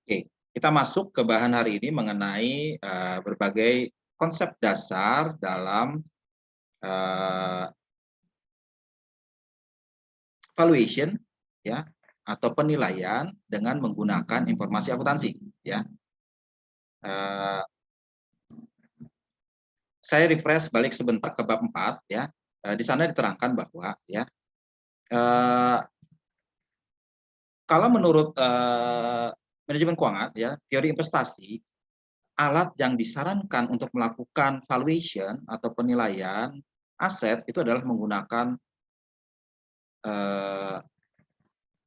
Oke, kita masuk ke bahan hari ini mengenai berbagai konsep dasar dalam eee, valuation ya, atau penilaian dengan menggunakan informasi akuntansi ya. Eee, saya refresh balik sebentar ke bab 4 ya, di sana diterangkan bahwa ya, eee, kalau menurut manajemen keuangan ya, teori investasi, alat yang disarankan untuk melakukan valuation atau penilaian aset itu adalah eee,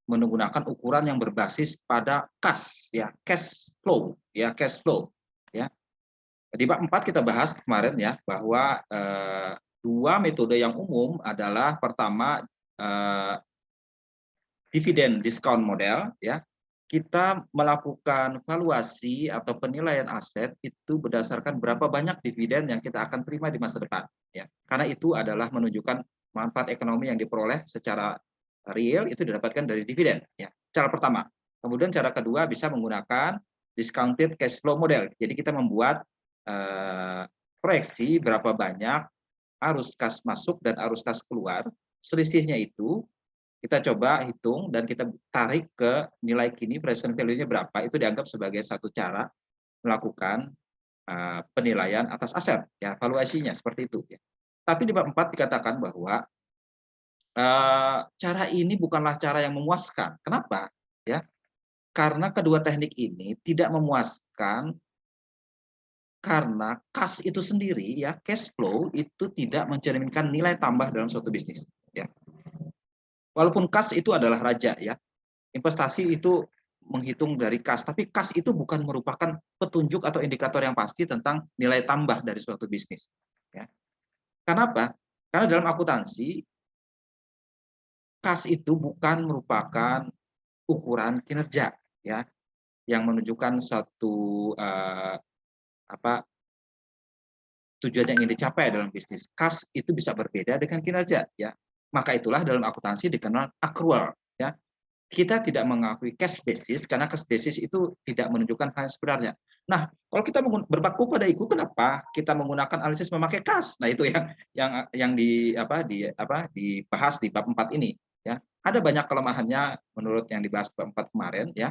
menggunakan ukuran yang berbasis pada kas ya, cash flow ya. Di bab 4 kita bahas kemarin ya bahwa, 2 metode yang umum adalah pertama, eee, dividen discount model ya. Kita melakukan valuasi atau penilaian aset itu berdasarkan berapa banyak dividen yang kita akan terima di masa depan ya. Karena itu adalah menunjukkan manfaat ekonomi yang diperoleh secara real itu didapatkan dari dividen ya. Cara pertama. Kemudian cara kedua bisa menggunakan discounted cash flow model. Jadi kita membuat proyeksi berapa banyak arus kas masuk dan arus kas keluar. Selisihnya itu kita coba hitung dan kita tarik ke nilai kini present value-nya berapa, itu dianggap sebagai satu cara melakukan, penilaian atas aset, ya valuasinya seperti itu ya. Tapi di bab 4 dikatakan bahwa, cara ini bukanlah cara yang memuaskan. Kenapa? Ya, karena kedua teknik ini tidak memuaskan karena kas itu sendiri ya, cash flow itu tidak mencerminkan nilai tambah dalam suatu bisnis, ya. Walaupun kas itu adalah raja ya, investasi itu menghitung dari kas, tapi kas itu bukan merupakan petunjuk atau indikator yang pasti tentang nilai tambah dari suatu bisnis. Ya. Kenapa? Karena dalam akuntansi, kas itu bukan merupakan ukuran kinerja, ya, yang menunjukkan suatu apa tujuan yang ingin dicapai dalam bisnis. Kas itu bisa berbeda dengan kinerja, ya. Maka itulah dalam akuntansi dikenal accrual, ya. Kita tidak mengakui cash basis karena cash basis itu tidak menunjukkan hal yang sebenarnya. Nah, kalau kita berpaku pada itu, kenapa kita menggunakan analisis memakai kas? Nah, itu yang dibahas di bab 4 ini, ya. Ada banyak kelemahannya menurut yang dibahas bab 4 kemarin, ya.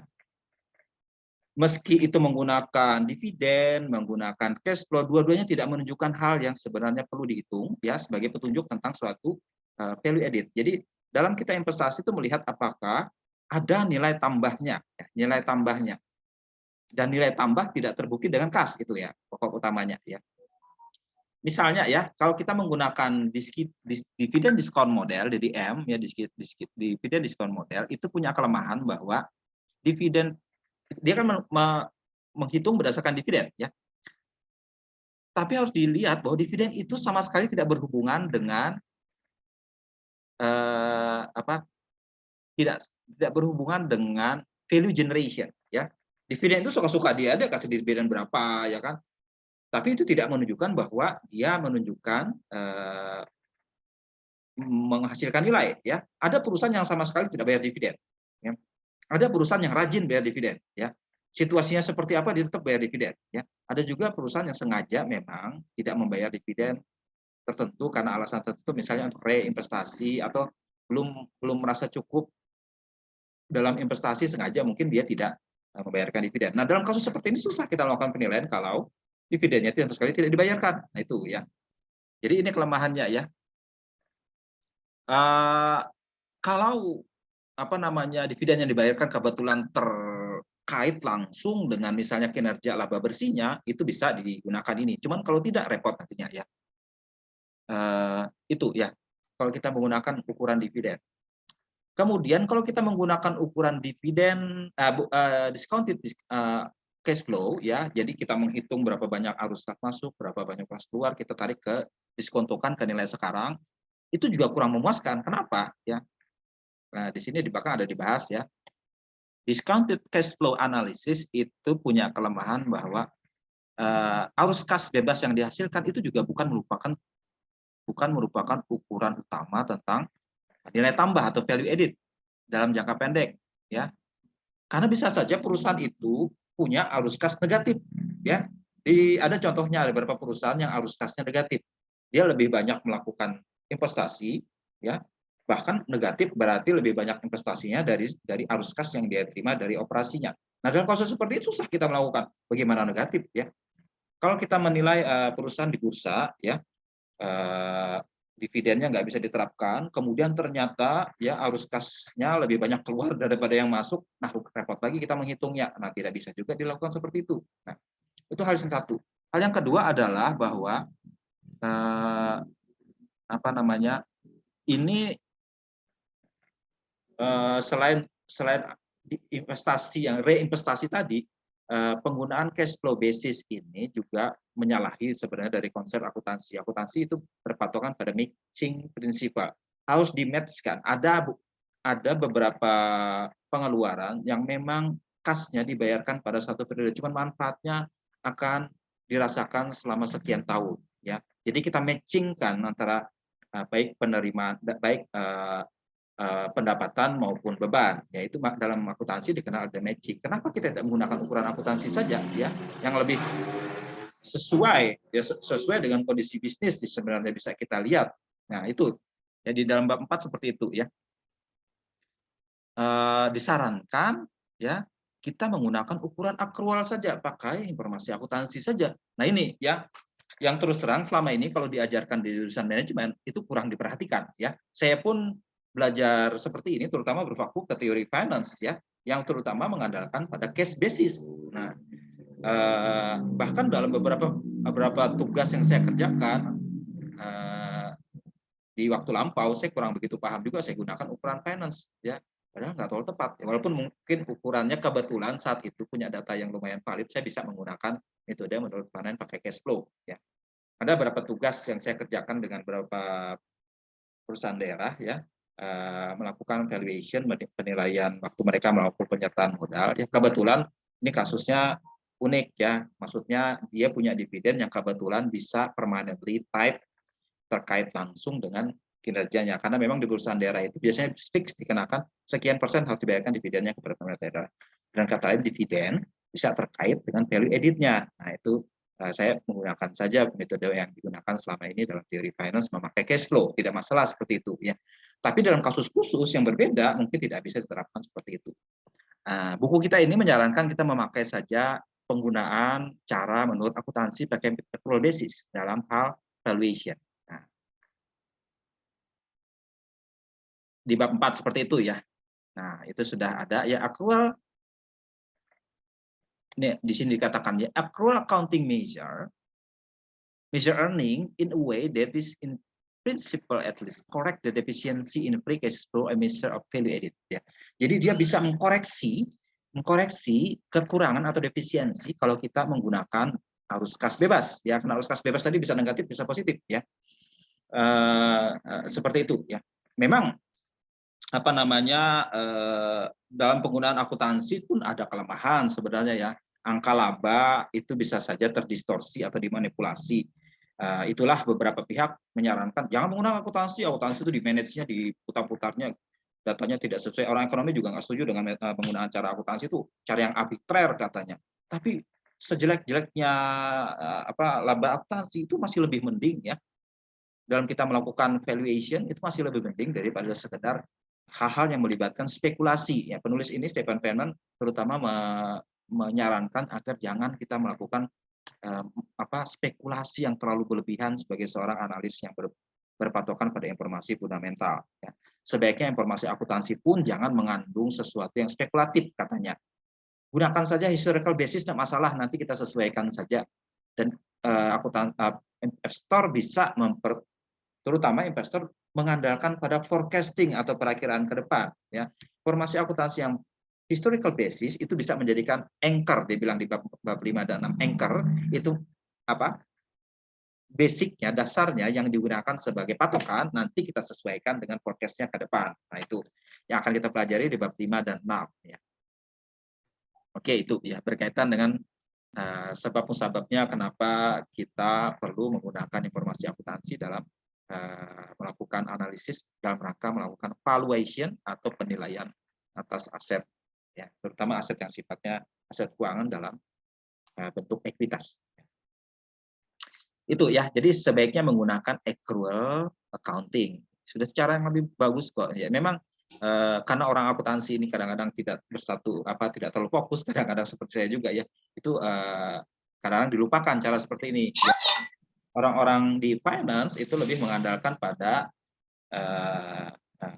Meski itu menggunakan dividen, menggunakan cash flow, dua-duanya tidak menunjukkan hal yang sebenarnya perlu dihitung, ya, sebagai petunjuk tentang suatu value added. Jadi dalam kita investasi itu melihat apakah ada nilai tambahnya, ya, nilai tambahnya. Dan nilai tambah tidak terbukti dengan kas itu ya, pokok utamanya ya. Misalnya ya, kalau kita menggunakan dividen discount model (DDM) ya, dividen discount model itu punya kelemahan bahwa dividen dia kan menghitung berdasarkan dividen ya. Tapi harus dilihat bahwa dividen itu sama sekali tidak berhubungan dengan apa, tidak berhubungan dengan value generation ya. Dividen itu suka-suka dia ada kasih dividen berapa ya kan. Tapi itu tidak menunjukkan bahwa dia menunjukkan menghasilkan nilai ya. Ada perusahaan yang sama sekali tidak bayar dividen ya. Ada perusahaan yang rajin bayar dividen ya. Situasinya seperti apa dia tetap bayar dividen ya. Ada juga perusahaan yang sengaja memang tidak membayar dividen tertentu karena alasan tertentu misalnya untuk reinvestasi atau belum belum merasa cukup dalam investasi sengaja mungkin dia tidak membayarkan dividen. Nah, dalam kasus seperti ini susah kita melakukan penilaian kalau dividennya itu sama sekali tidak dibayarkan. Nah, itu ya. Jadi ini kelemahannya ya. Uh, kalau apa namanya dividen yang dibayarkan kebetulan terkait langsung dengan misalnya kinerja laba bersihnya, itu bisa digunakan ini. Cuman kalau tidak repot nantinya ya. Itu ya. Kalau kita menggunakan ukuran dividen. Kemudian kalau kita menggunakan ukuran dividen discounted cash flow ya, jadi kita menghitung berapa banyak arus kas masuk, berapa banyak arus keluar, kita tarik ke diskontokan ke nilai sekarang, itu juga kurang memuaskan. Kenapa? Ya. Nah, di sini di belakang ada dibahas ya. Discounted cash flow analysis itu punya kelemahan bahwa arus kas bebas yang dihasilkan itu juga bukan merupakan ukuran utama tentang nilai tambah atau value added dalam jangka pendek ya. Karena bisa saja perusahaan itu punya arus kas negatif, ya. Ada contohnya, ada beberapa perusahaan yang arus kasnya negatif. Dia lebih banyak melakukan investasi, ya. Bahkan negatif berarti lebih banyak investasinya dari arus kas yang dia terima dari operasinya. Nah, dalam kasus seperti itu susah kita melakukan bagaimana negatif, ya. Kalau kita menilai perusahaan di bursa, ya, dividennya nggak bisa diterapkan, kemudian ternyata ya arus kasnya lebih banyak keluar daripada yang masuk, nah repot lagi kita menghitungnya. Nah, tidak bisa juga dilakukan seperti itu. Nah, itu hal yang satu. Hal yang kedua adalah bahwa eh, apa namanya, ini selain selain investasi yang reinvestasi tadi, penggunaan cash flow basis ini juga menyalahi sebenarnya dari konsep akuntansi. Akuntansi itu berpatokan pada matching prinsipal. Harus di-match-kan. Ada beberapa pengeluaran yang memang kasnya dibayarkan pada satu periode, cuman manfaatnya akan dirasakan selama sekian tahun, ya. Jadi kita matchingkan antara baik penerimaan, baik pendapatan maupun beban, yaitu dalam akuntansi dikenal ada matching. Kenapa kita tidak menggunakan ukuran akuntansi saja, ya, yang lebih sesuai, ya, sesuai dengan kondisi bisnis sebenarnya bisa kita lihat. Nah, itu ya di dalam bab 4 seperti itu, ya. Disarankan, ya, kita menggunakan ukuran akrual saja, pakai informasi akuntansi saja. Nah, ini ya yang terus terang selama ini kalau diajarkan di jurusan manajemen itu kurang diperhatikan, ya. Saya pun belajar seperti ini terutama berfokus ke teori finance, ya, yang terutama mengandalkan pada case basis. Nah, bahkan dalam beberapa tugas yang saya kerjakan di waktu lampau saya kurang begitu paham juga, saya gunakan ukuran finance, ya. Padahal nggak terlalu tepat. Ya, walaupun mungkin ukurannya kebetulan saat itu punya data yang lumayan valid, saya bisa menggunakan metode menurut finance pakai cash flow, ya. Ada beberapa tugas yang saya kerjakan dengan beberapa perusahaan daerah, ya, melakukan valuation, penilaian waktu mereka melakukan penyertaan modal. Ya, kebetulan ini kasusnya unik, ya, maksudnya dia punya dividen yang kebetulan bisa permanently tied terkait langsung dengan kinerjanya. Karena memang di perusahaan daerah itu biasanya fix dikenakan sekian persen harus dibayarkan dividennya kepada pemerintah daerah. Dan kata lain dividen bisa terkait dengan value added-nya. Nah, itu saya menggunakan saja metode yang digunakan selama ini dalam teori finance, memakai cash flow, tidak masalah seperti itu, ya. Tapi dalam kasus khusus yang berbeda mungkin tidak bisa diterapkan seperti itu. Buku kita ini menyarankan kita memakai saja penggunaan cara menurut akuntansi pakai accrual basis dalam hal valuation. Nah, di bab 4 seperti itu, ya. Nah, itu sudah ada ya accrual. Ini di sini dikatakan ya accrual accounting measure earning in a way that is in principle at least correct the deficiency in free cash flow and measure of value added, ya. Jadi dia bisa mengkoreksi kekurangan atau defisiensi kalau kita menggunakan arus kas bebas, ya. Karena arus kas bebas tadi bisa negatif bisa positif, ya. Seperti itu, ya. Memang apa namanya, dalam penggunaan akuntansi pun ada kelemahan sebenarnya, ya. Angka laba itu bisa saja terdistorsi atau dimanipulasi. Itulah beberapa pihak menyarankan jangan menggunakan akuntansi itu di manage-nya, diputar-putarnya, datanya tidak sesuai. Orang ekonomi juga nggak setuju dengan penggunaan cara akuntansi itu, cara yang arbitrer katanya. Tapi sejelek-jeleknya laba akuntansi itu masih lebih mending, ya. Dalam kita melakukan valuation itu masih lebih penting daripada sekedar hal-hal yang melibatkan spekulasi, ya. Penulis ini Stephen Feynman terutama menyarankan agar jangan kita melakukan spekulasi yang terlalu berlebihan sebagai seorang analis yang berpatokan pada informasi fundamental, ya. Sebaiknya informasi akuntansi pun jangan mengandung sesuatu yang spekulatif katanya. Gunakan saja historical basis, tidak masalah, nanti kita sesuaikan saja. Dan investor bisa terutama investor mengandalkan pada forecasting atau perakiraan ke depan, ya. Informasi akuntansi yang historical basis itu bisa menjadikan anchor, dibilang di bab 5 dan 6, anchor itu apa? Basicnya, dasarnya yang digunakan sebagai patokan, nanti kita sesuaikan dengan forecast-nya ke depan. Nah, itu yang akan kita pelajari di bab 5 dan 6, ya. Oke, itu ya berkaitan dengan sebab musababnya kenapa kita perlu menggunakan informasi akuntansi dalam melakukan analisis dalam rangka melakukan valuation atau penilaian atas aset ya, terutama aset yang sifatnya aset keuangan dalam bentuk ekuitas. Itu ya, jadi sebaiknya menggunakan accrual accounting. Sudah cara yang lebih bagus kok. Ya, memang karena orang akuntansi ini kadang-kadang tidak tidak terlalu fokus, kadang-kadang seperti saya juga ya, itu kadang-kadang dilupakan cara seperti ini. Ya, orang-orang di finance itu lebih mengandalkan pada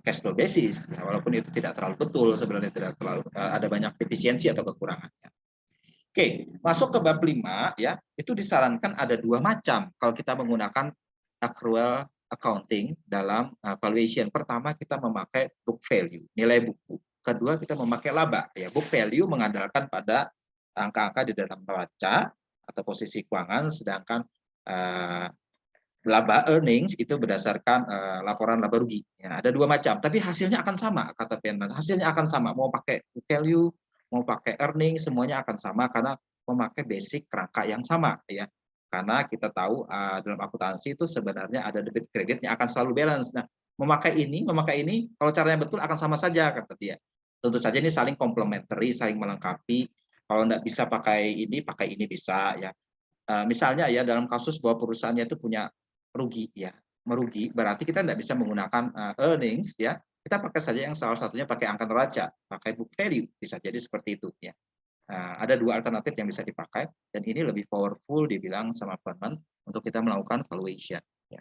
cash flow basis, ya, walaupun itu tidak terlalu betul sebenarnya, tidak terlalu ada banyak defisiensi atau kekurangannya. Oke, masuk ke bab 5 ya, itu disarankan ada 2 macam kalau kita menggunakan accrual accounting dalam valuation. Pertama, kita memakai book value, nilai buku. Kedua, kita memakai laba. Ya, book value mengandalkan pada angka-angka di dalam neraca atau posisi keuangan, sedangkan laba earnings itu berdasarkan laporan laba rugi. Ya, ada 2 macam, tapi hasilnya akan sama, kata Penman. Hasilnya akan sama, mau pakai book value, mau pakai earning, semuanya akan sama karena memakai basic kerangka yang sama ya. Karena kita tahu dalam akuntansi itu sebenarnya ada debit kreditnya akan selalu balance. Nah, memakai ini, kalau caranya betul akan sama saja kata dia. Tentu saja ini saling complementary, saling melengkapi. Kalau nggak bisa pakai ini bisa ya. Misalnya ya dalam kasus bahwa perusahaannya itu punya rugi ya, merugi, berarti kita tidak bisa menggunakan earnings ya. Kita pakai saja yang salah satunya pakai angka neraca, pakai book value, bisa jadi seperti itu ya. Ada 2 alternatif yang bisa dipakai dan ini lebih powerful dibilang sama Furman untuk kita melakukan valuation ya.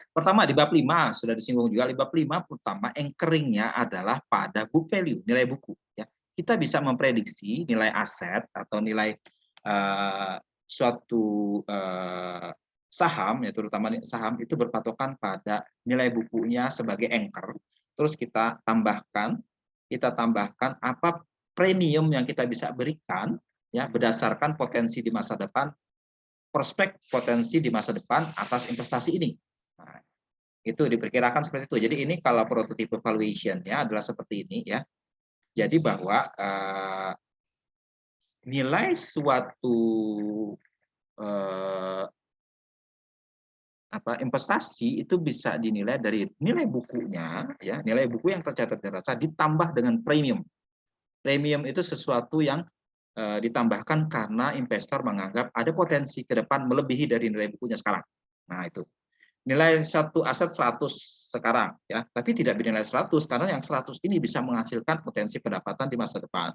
Pertama di bab 5 sudah disinggung juga, di bab 5 pertama anchoring-nya adalah pada book value, nilai buku ya. Kita bisa memprediksi nilai aset atau nilai suatu saham ya, terutama saham itu berpatokan pada nilai bukunya sebagai anchor. Terus kita tambahkan apa premium yang kita bisa berikan ya berdasarkan potensi di masa depan, prospek potensi di masa depan atas investasi ini. Nah, itu diperkirakan seperti itu. Jadi ini kalau prototipe valuation-nya adalah seperti ini ya. Jadi bahwa nilai suatu investasi itu bisa dinilai dari nilai bukunya ya, nilai buku yang tercatat di neraca ditambah dengan premium. Premium itu sesuatu yang ditambahkan karena investor menganggap ada potensi ke depan melebihi dari nilai bukunya sekarang. Nah, itu. Nilai satu aset 100 sekarang ya, tapi tidak bernilai 100 karena yang 100 ini bisa menghasilkan potensi pendapatan di masa depan.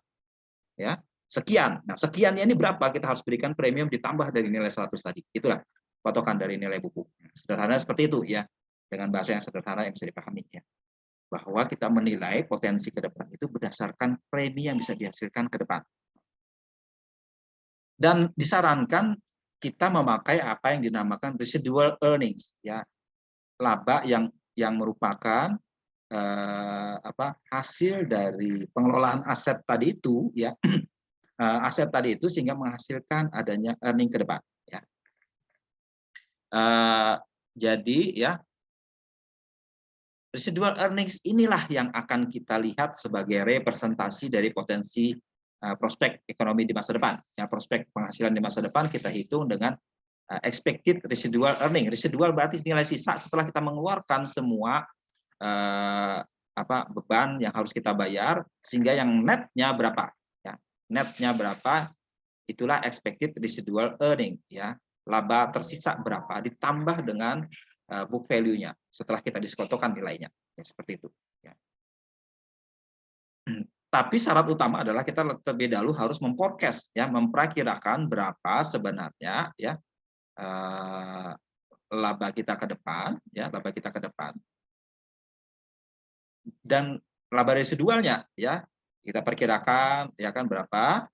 Ya. Sekian. Nah, sekiannya ini berapa kita harus berikan premium ditambah dari nilai 100 tadi. Itulah patokan dari nilai buku. Sederhana seperti itu ya. Dengan bahasa yang sederhana yang bisa dipahami ya. Bahwa kita menilai potensi ke depan itu berdasarkan premi yang bisa dihasilkan ke depan. Dan disarankan kita memakai apa yang dinamakan residual earnings ya. Laba yang merupakan hasil dari pengelolaan aset tadi itu ya. Aset tadi itu sehingga menghasilkan adanya earning ke depan ya. Jadi ya residual earnings inilah yang akan kita lihat sebagai representasi dari potensi prospek ekonomi di masa depan. Ya, prospek penghasilan di masa depan kita hitung dengan expected residual earning. Residual berarti nilai sisa setelah kita mengeluarkan semua beban yang harus kita bayar, sehingga yang netnya berapa. Ya. Netnya berapa, itulah expected residual earning. Ya. Laba tersisa berapa, ditambah dengan book value-nya setelah kita diskotokan nilainya ya, seperti itu ya. Tapi syarat utama adalah kita terlebih dahulu harus memforecast ya, memperkirakan berapa sebenarnya ya laba kita ke depan ya, laba kita ke depan dan laba residualnya ya kita perkirakan ya kan berapa,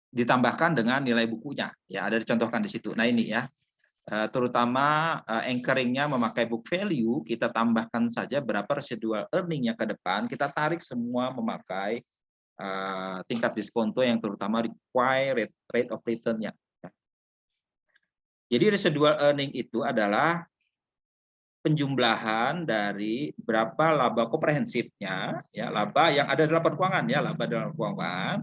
ditambahkan dengan nilai bukunya ya, ada dicontohkan di situ. Nah ini ya, terutama anchoring-nya memakai book value, kita tambahkan saja berapa residual earning-nya ke depan, kita tarik semua memakai tingkat diskonto yang terutama required rate of return-nya. Jadi residual earning itu adalah penjumlahan dari berapa laba komprehensifnya, ya laba yang ada dalam keuangan ya, laba dalam keuangan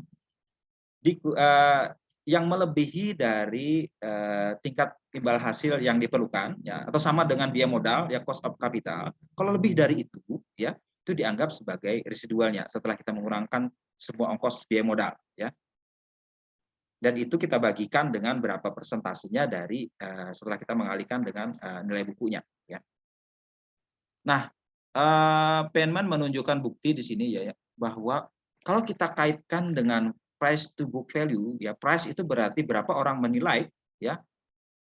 yang melebihi dari tingkat imbal hasil yang diperlukan, ya, atau sama dengan biaya modal, ya, cost of capital. Kalau lebih dari itu, ya, itu dianggap sebagai residualnya setelah kita mengurangkan semua ongkos biaya modal, ya. Dan itu kita bagikan dengan berapa persentasenya dari setelah kita mengalihkan dengan nilai bukunya, ya. Nah, Penman menunjukkan bukti di sini ya, bahwa kalau kita kaitkan dengan price to book value, ya, price itu berarti berapa orang menilai, ya,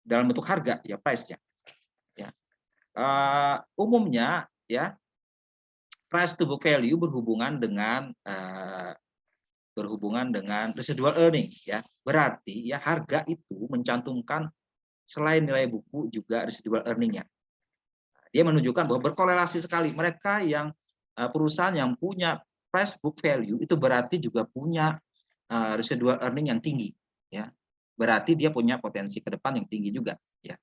dalam bentuk harga, ya, price-nya, ya. Umumnya, ya, price to book value berhubungan dengan residual earnings, ya. Berarti, ya, harga itu mencantumkan selain nilai buku juga residual earning-nya. Dia menunjukkan bahwa berkorelasi sekali. Mereka yang perusahaan yang punya price book value itu berarti juga punya residual earning yang tinggi, ya. Berarti dia punya potensi ke depan yang tinggi juga, ya.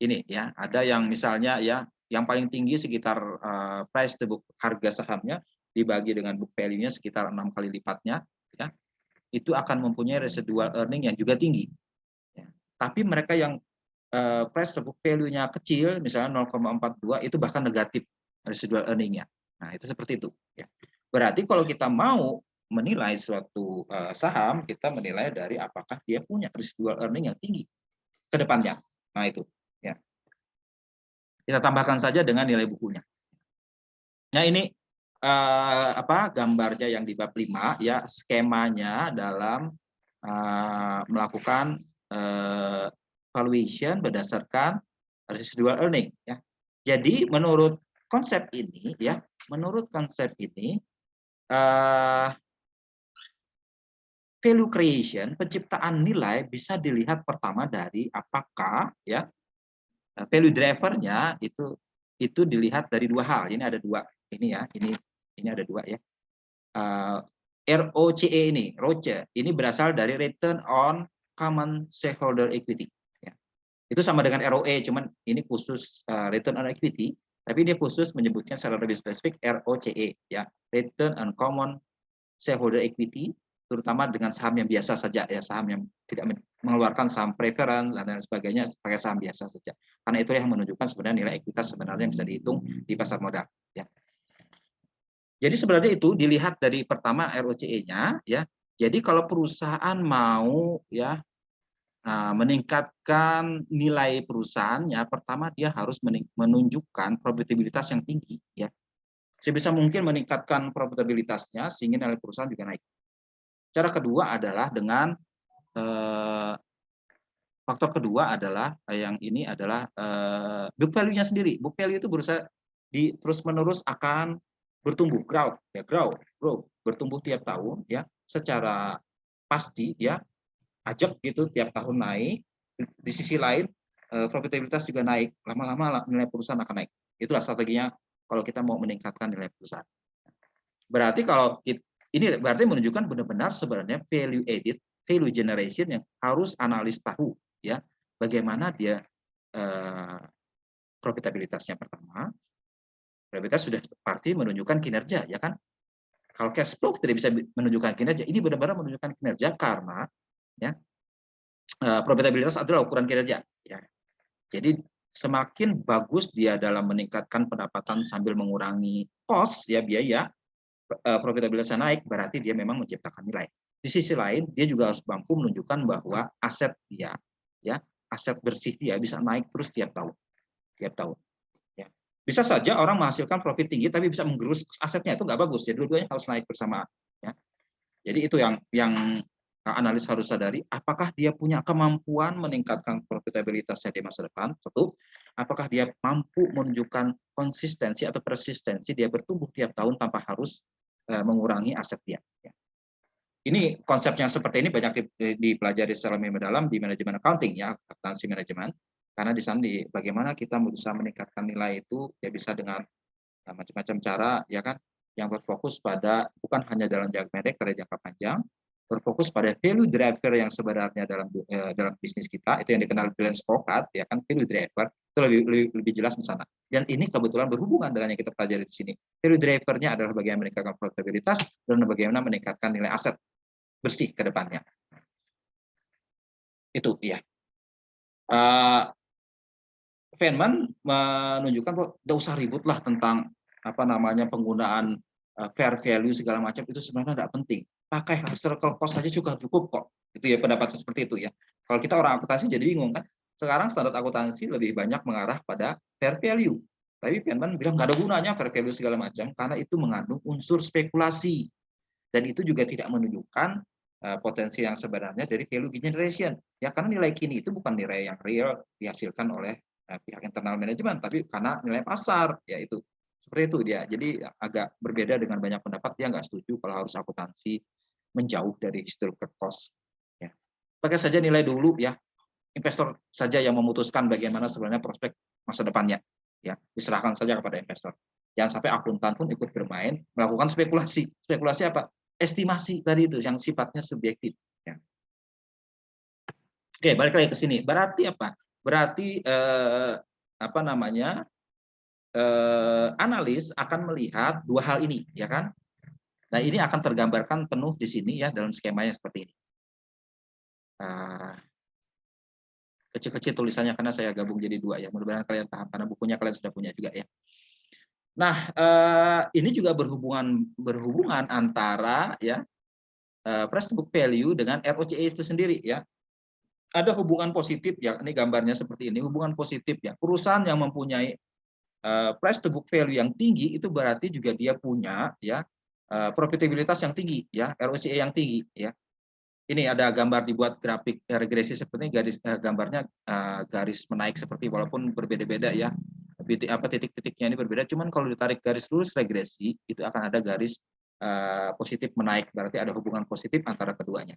Ini, ya, ada yang misalnya, ya, yang paling tinggi sekitar price to book, harga sahamnya dibagi dengan book value-nya sekitar 6 kali lipatnya, ya. Itu akan mempunyai residual earning yang juga tinggi, ya. Tapi mereka yang price to book value-nya kecil, misalnya 0,42, itu bahkan negatif residual earning-nya. Nah, itu seperti itu, ya. Berarti kalau kita mau menilai suatu saham, kita menilai dari apakah dia punya residual earning yang tinggi ke depannya. Nah, itu, ya. Kita tambahkan saja dengan nilai bukunya. Nah, ini gambarnya yang di bab 5, ya, skemanya dalam melakukan valuation berdasarkan residual earning, ya. Jadi menurut konsep ini, ya, value creation, penciptaan nilai bisa dilihat pertama dari apakah, ya, value drivernya itu dilihat dari dua hal. Ini ada dua, ini, ya, ini ada dua, ya. ROCE ini, ROCE ini berasal dari return on common shareholder equity, ya. Itu sama dengan ROE, cuman ini khusus return on equity, tapi dia khusus menyebutnya secara lebih spesifik ROCE, ya, return on common shareholder equity, terutama dengan saham yang biasa saja, ya, saham yang tidak mengeluarkan saham preference dan lain sebagainya, pakai saham biasa saja. Karena itu yang menunjukkan sebenarnya nilai ekuitas sebenarnya bisa dihitung di pasar modal, ya. Jadi sebenarnya itu dilihat dari pertama ROCE-nya, ya. Jadi kalau perusahaan mau, ya, meningkatkan nilai perusahaannya, pertama dia harus menunjukkan profitabilitas yang tinggi, ya. Sebisa mungkin meningkatkan profitabilitasnya sehingga nilai perusahaan juga naik. Cara kedua adalah dengan faktor kedua adalah yang ini adalah book value-nya sendiri. Book value itu berusaha terus-menerus akan bertumbuh, growth, ya, grow, bertumbuh tiap tahun, ya, secara pasti, ya, ajak gitu tiap tahun naik. Di sisi lain profitabilitas juga naik, lama-lama nilai perusahaan akan naik. Itulah strateginya kalau kita mau meningkatkan nilai perusahaan. Berarti kalau ini berarti menunjukkan benar-benar sebenarnya value added, value generation yang harus analis tahu, ya, bagaimana dia profitabilitasnya pertama. Profitabilitas sudah pasti menunjukkan kinerja, ya kan? Kalau cash flow tidak bisa menunjukkan kinerja, ini benar-benar menunjukkan kinerja karena, ya, profitabilitas adalah ukuran kinerja, ya. Jadi semakin bagus dia dalam meningkatkan pendapatan sambil mengurangi cost, ya, biaya, profitabilitasnya naik, berarti dia memang menciptakan nilai. Di sisi lain, dia juga harus mampu menunjukkan bahwa aset dia, ya, aset bersih dia bisa naik terus tiap tahun, ya. Bisa saja orang menghasilkan profit tinggi tapi bisa menggerus asetnya, itu nggak bagus, ya. Dua-duanya harus naik bersamaan, ya. Jadi itu yang analis harus sadari, apakah dia punya kemampuan meningkatkan profitabilitasnya di masa depan, satu, apakah dia mampu menunjukkan konsistensi atau persistensi dia bertumbuh tiap tahun tanpa harus mengurangi aset dia, ya. Ini konsep yang seperti ini banyak dipelajari secara mendalam di manajemen accounting, ya, akuntansi manajemen, karena di sana bagaimana kita berusaha meningkatkan nilai itu, ya, bisa dengan macam-macam cara, ya kan, yang berfokus pada bukan hanya dalam jangka pendek, pada jangka panjang, berfokus pada value driver yang sebenarnya dalam bisnis kita, itu yang dikenal balance scorecard, ya kan, value driver itu lebih jelas di sana. Dan ini kebetulan berhubungan dengan yang kita pelajari di sini. Value drivernya adalah bagaimana meningkatkan profitabilitas dan bagaimana meningkatkan nilai aset bersih ke depannya. Itu ya. Uh, Feynman menunjukkan bahwa tidak usah ribut lah tentang apa namanya penggunaan fair value segala macam, itu sebenarnya tidak penting. Pakai circle cost saja juga cukup kok. Itu ya pendapat seperti itu ya. Kalau kita orang akuntansi jadi bingung kan. Sekarang standar akuntansi lebih banyak mengarah pada fair value. Tapi Feynman bilang nggak ada gunanya fair value segala macam karena itu mengandung unsur spekulasi dan itu juga tidak menunjukkan potensi yang sebenarnya dari value generation. Ya karena nilai kini itu bukan nilai yang real dihasilkan oleh pihak internal manajemen, tapi karena nilai pasar, yaitu seperti itu dia. Jadi agak berbeda dengan banyak pendapat, dia nggak setuju kalau harus akuntansi menjauh dari historical cost. Ya. Pakai saja nilai dulu ya, investor saja yang memutuskan bagaimana sebenarnya prospek masa depannya. Ya, diserahkan saja kepada investor. Jangan sampai akuntan pun ikut bermain, melakukan spekulasi. Spekulasi apa? Estimasi tadi itu yang sifatnya subjektif. Ya. Oke, balik lagi ke sini. Berarti apa? Berarti apa namanya? Analis akan melihat dua hal ini, ya kan? Nah, ini akan tergambarkan penuh di sini ya dalam skemanya seperti ini. Kecil-kecil tulisannya karena saya gabung jadi dua ya. Mudah-mudahan kalian paham karena bukunya kalian sudah punya juga ya. Nah, ini juga berhubungan antara ya price to book value dengan ROCE itu sendiri ya. Ada hubungan positif ya. Ini gambarnya seperti ini, hubungan positif ya. Perusahaan yang mempunyai price to book value yang tinggi itu berarti juga dia punya ya profitabilitas yang tinggi ya, ROCE yang tinggi ya. Ini ada gambar dibuat grafik regresi seperti ini, gambarnya garis menaik seperti walaupun berbeda-beda ya. Titik-titiknya ini berbeda, cuman kalau ditarik garis lurus regresi itu akan ada garis positif menaik, berarti ada hubungan positif antara keduanya.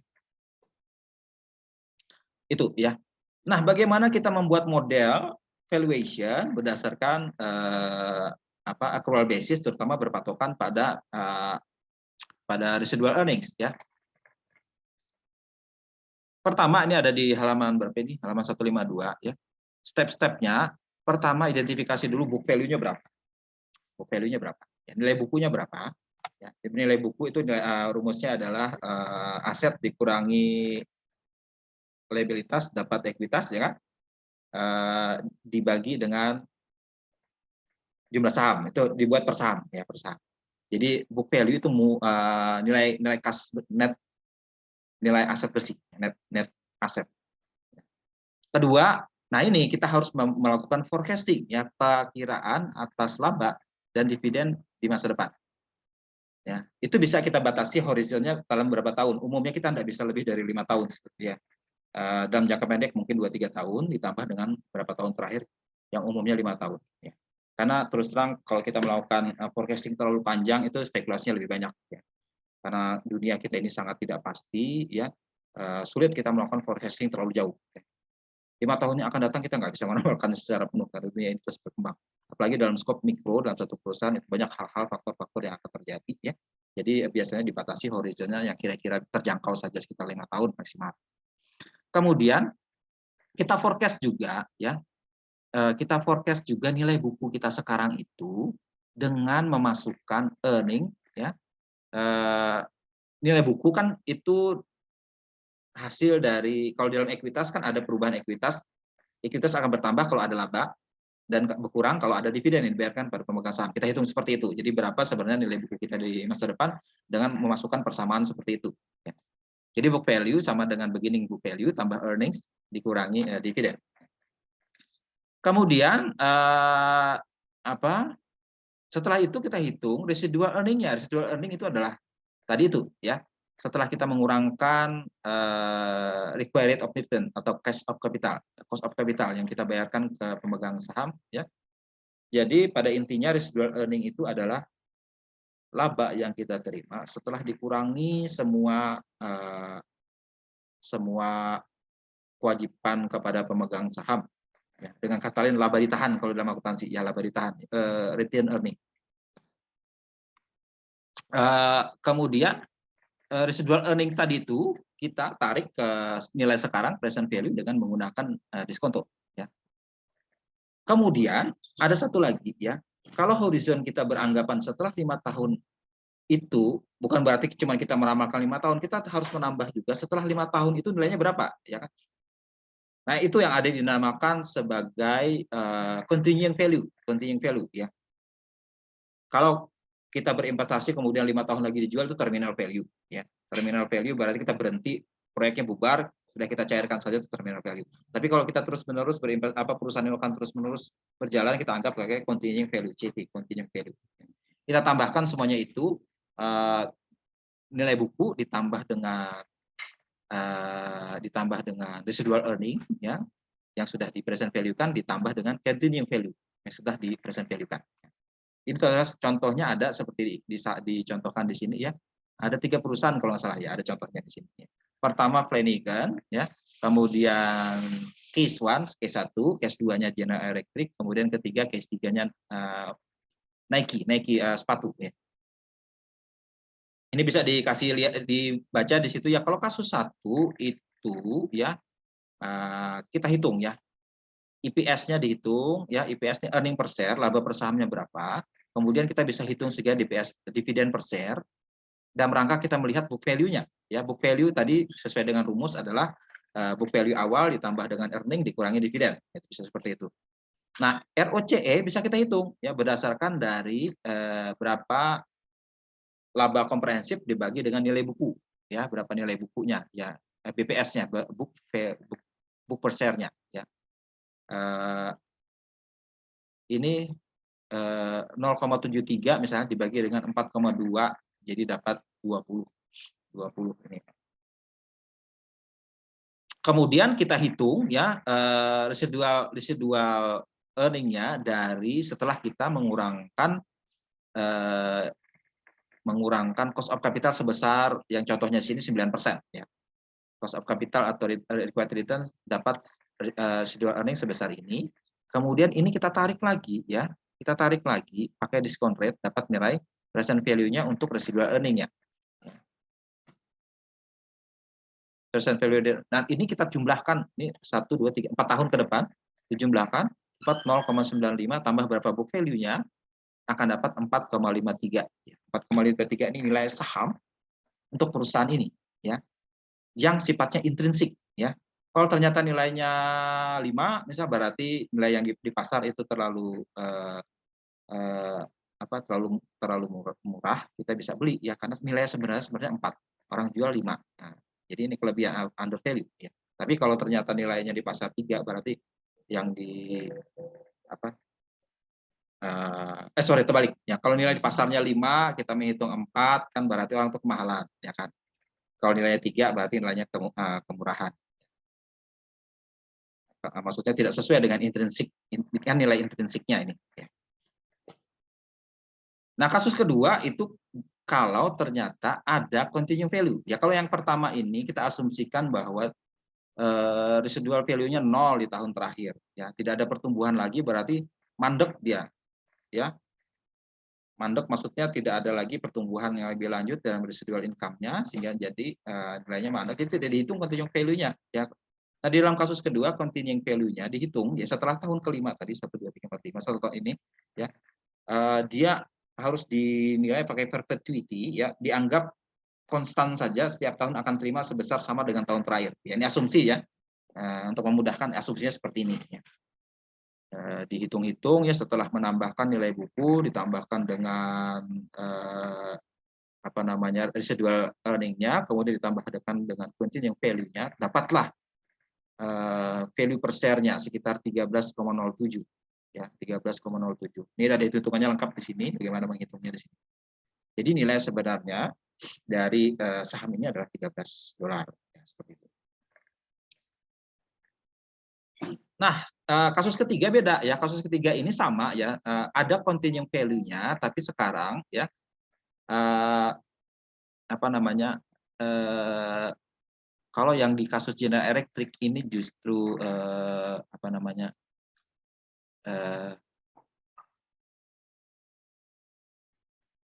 Itu ya. Nah, bagaimana kita membuat model valuation berdasarkan accrual basis, terutama berpatokan pada residual earnings ya. Pertama ini ada di halaman berapa ini? Halaman 152 ya. Step-stepnya, pertama identifikasi dulu book value-nya berapa. Book value-nya berapa? Ya, nilai bukunya berapa? Ya, nilai buku itu rumusnya adalah aset dikurangi liabilitas dapat ekuitas ya kan? Dibagi dengan jumlah saham, itu dibuat per saham ya, per saham. Jadi book value itu nilai kas net, nilai aset bersih, net aset. Kedua, nah ini kita harus melakukan forecasting ya, perkiraan atas laba dan dividen di masa depan. Ya, itu bisa kita batasi horizonnya dalam berapa tahun. Umumnya kita tidak bisa lebih dari 5 tahun seperti ya. Dalam jangka pendek mungkin 2-3 tahun ditambah dengan berapa tahun terakhir yang umumnya 5 tahun. Ya. Karena terus terang kalau kita melakukan forecasting terlalu panjang itu spekulasinya lebih banyak. Ya. Karena dunia kita ini sangat tidak pasti, ya sulit kita melakukan forecasting terlalu jauh. Ya. 5 tahun yang akan datang kita nggak bisa menawarkan secara penuh karena dunia ini terus berkembang. Apalagi dalam skop mikro dalam satu perusahaan itu banyak hal-hal faktor-faktor yang akan terjadi ya. Jadi biasanya dibatasi horizonnya yang kira-kira terjangkau saja sekitar 5 tahun maksimal. Kemudian kita forecast juga ya. Kita forecast juga nilai buku kita sekarang itu dengan memasukkan earning ya. Nilai buku kan itu hasil dari, kalau dalam ekuitas kan ada perubahan ekuitas akan bertambah kalau ada laba dan berkurang kalau ada dividen yang dibayarkan pada pemegang saham. Kita hitung seperti itu. Jadi berapa sebenarnya nilai buku kita di masa depan dengan memasukkan persamaan seperti itu. Ya. Jadi book value sama dengan beginning book value tambah earnings dikurangi dividen. Kemudian setelah itu kita hitung residual earning-nya. Residual earning itu adalah tadi itu ya. Setelah kita mengurangkan required of dividend atau cost of capital yang kita bayarkan ke pemegang saham ya. Jadi pada intinya residual earning itu adalah laba yang kita terima setelah dikurangi semua kewajiban kepada pemegang saham ya. Dengan kata lain laba ditahan kalau dalam akuntansi ya, laba ditahan, retain earning. Kemudian residual earnings tadi itu kita tarik ke nilai sekarang present value dengan menggunakan diskonto ya. Kemudian ada satu lagi ya, kalau horizon kita beranggapan setelah 5 tahun itu bukan berarti cuma kita meramalkan 5 tahun, kita harus menambah juga setelah 5 tahun itu nilainya berapa ya kan. Nah, itu yang ada dinamakan sebagai continuing value ya. Kalau kita berinvestasi kemudian 5 tahun lagi dijual, itu terminal value ya. Terminal value berarti kita berhenti, proyeknya bubar, sudah kita cairkan saja itu terminal value. Tapi kalau kita terus-menerus perusahaan ini akan terus-menerus berjalan, kita anggap sebagai continuing value, CV, continuing value. Kita tambahkan semuanya itu, nilai buku ditambah dengan residual earning ya, yang sudah di present value kan, ditambah dengan continuing value yang sudah di present value kan. Ini contohnya ada seperti dicontohkan di sini ya. Ada 3 perusahaan kalau nggak salah ya, ada contohnya di sini. Pertama Flanagan ya, kemudian case 1, case 1, case 2-nya General Electric, kemudian ketiga case 3-nya Nike sepatu ya. Ini bisa dikasih lihat, dibaca di situ ya. Kalau kasus 1 itu ya, kita hitung ya. EPS-nya dihitung ya, EPS-nya earning per share, laba per sahamnya berapa. Kemudian kita bisa hitung juga DPS, dividen per share, dalam rangka kita melihat book value-nya. Ya, book value tadi sesuai dengan rumus adalah book value awal ditambah dengan earning dikurangi dividen. Itu bisa seperti itu. Nah, ROCE bisa kita hitung ya berdasarkan dari berapa laba komprehensif dibagi dengan nilai buku. Ya, berapa nilai bukunya ya, BPS-nya, book per share-nya ya. Ini 0,73 misalnya dibagi dengan 4,2 jadi dapat 20 ini. Kemudian kita hitung ya residual earning-nya dari setelah kita mengurangkan cost of capital sebesar yang contohnya sini 9% ya. Cost of capital atau required return dapat residual earning sebesar ini. Kemudian ini kita tarik lagi ya. Kita tarik lagi pakai discount rate dapat nilai present value-nya untuk residual earning-nya. Present value. Nah, ini kita jumlahkan ini 1 2 3 4 tahun ke depan dijumlahkan 0,95 tambah berapa book value-nya akan dapat 4,53. 4,53 ini nilai saham untuk perusahaan ini ya. Yang sifatnya intrinsik ya. Kalau ternyata nilainya 5 misal berarti nilai yang di pasar itu terlalu terlalu murah, kita bisa beli ya karena nilai sebenarnya 4. Orang jual 5. Nah, jadi ini kelebihan under value ya. Tapi kalau ternyata nilainya di pasar 3 berarti yang di terbalik ya. Kalau nilai di pasarnya 5 kita menghitung 4 kan berarti orang itu kemahalan ya kan. Kalau nilainya 3 berarti nilainya kemurahan. Maksudnya tidak sesuai dengan intrinsik, kan nilai intrinsiknya ini ya. Nah, kasus kedua itu kalau ternyata ada continuing value. Ya kalau yang pertama ini kita asumsikan bahwa residual value-nya 0 di tahun terakhir ya, tidak ada pertumbuhan lagi berarti mandek dia. Ya. Mandek maksudnya tidak ada lagi pertumbuhan yang lebih lanjut dalam residual income-nya sehingga jadi nilainya mandek, itu tidak dihitung continuing value-nya ya. Nah, di dalam kasus kedua continuing value-nya dihitung ya setelah tahun kelima tadi 1 2 3 4 5 1 tahun ini ya. Dia harus dinilai pakai perpetuity ya, dianggap konstan saja setiap tahun akan terima sebesar sama dengan tahun terakhir. Ya, ini asumsi ya. Untuk memudahkan asumsinya seperti ini ya. Dihitung-hitung ya setelah menambahkan nilai buku ditambahkan dengan residual earning-nya, kemudian ditambah dengan continuing value-nya, dapatlah value per share-nya sekitar 13,07 ya, 13,07. Ini ada hitungannya lengkap di sini, bagaimana menghitungnya di sini. Jadi nilai sebenarnya dari saham ini adalah $13 ya, seperti itu. Nah, kasus ketiga beda ya. Kasus ketiga ini sama ya, ada continuing value-nya, tapi sekarang ya kalau yang di kasus General Electric ini justru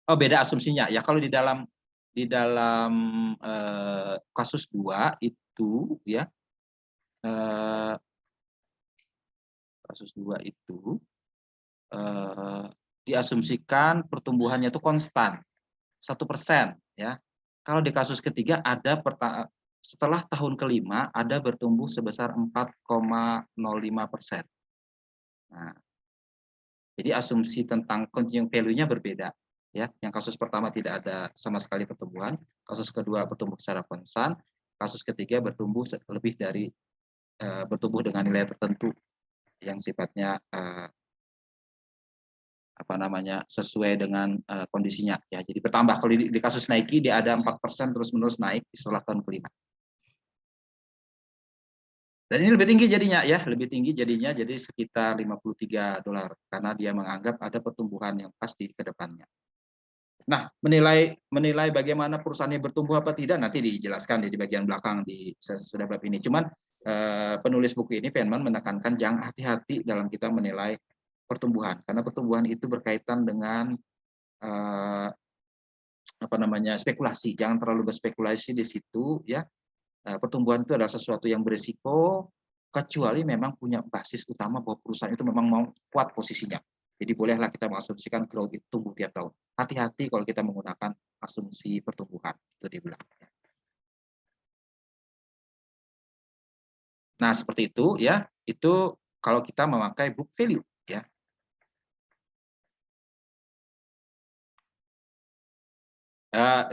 beda asumsinya ya. Kalau di dalam kasus 2 itu ya, kasus 2 itu diasumsikan pertumbuhannya itu konstan 1% ya. Kalau di kasus ketiga ada setelah tahun kelima ada bertumbuh sebesar 4,05%. Nah, jadi asumsi tentang continuing value-nya berbeda. Ya, yang kasus pertama tidak ada sama sekali pertumbuhan, kasus kedua bertumbuh secara konstan, kasus ketiga bertumbuh lebih dari bertumbuh dengan nilai tertentu yang sifatnya sesuai dengan kondisinya. Ya, jadi bertambah. Kalau di kasus Nike dia ada 4% terus menerus naik setelah tahun kelima. Dan ini lebih tinggi jadinya ya, lebih tinggi jadinya jadi sekitar $53 karena dia menganggap ada pertumbuhan yang pasti ke depannya. Nah, menilai bagaimana perusahaannya bertumbuh apa tidak nanti dijelaskan di bagian belakang di sudah bab ini. Cuman penulis buku ini Feynman menekankan jangan hati-hati dalam kita menilai pertumbuhan karena pertumbuhan itu berkaitan dengan spekulasi. Jangan terlalu berspekulasi di situ ya. Pertumbuhan itu adalah sesuatu yang berisiko kecuali memang punya basis utama bahwa perusahaan itu memang mau kuat posisinya. Jadi bolehlah kita mengasumsikan growth itu tumbuh tiap tahun. Hati-hati kalau kita menggunakan asumsi pertumbuhan itu dibilang. Nah, seperti itu ya. Itu kalau kita memakai book value ya.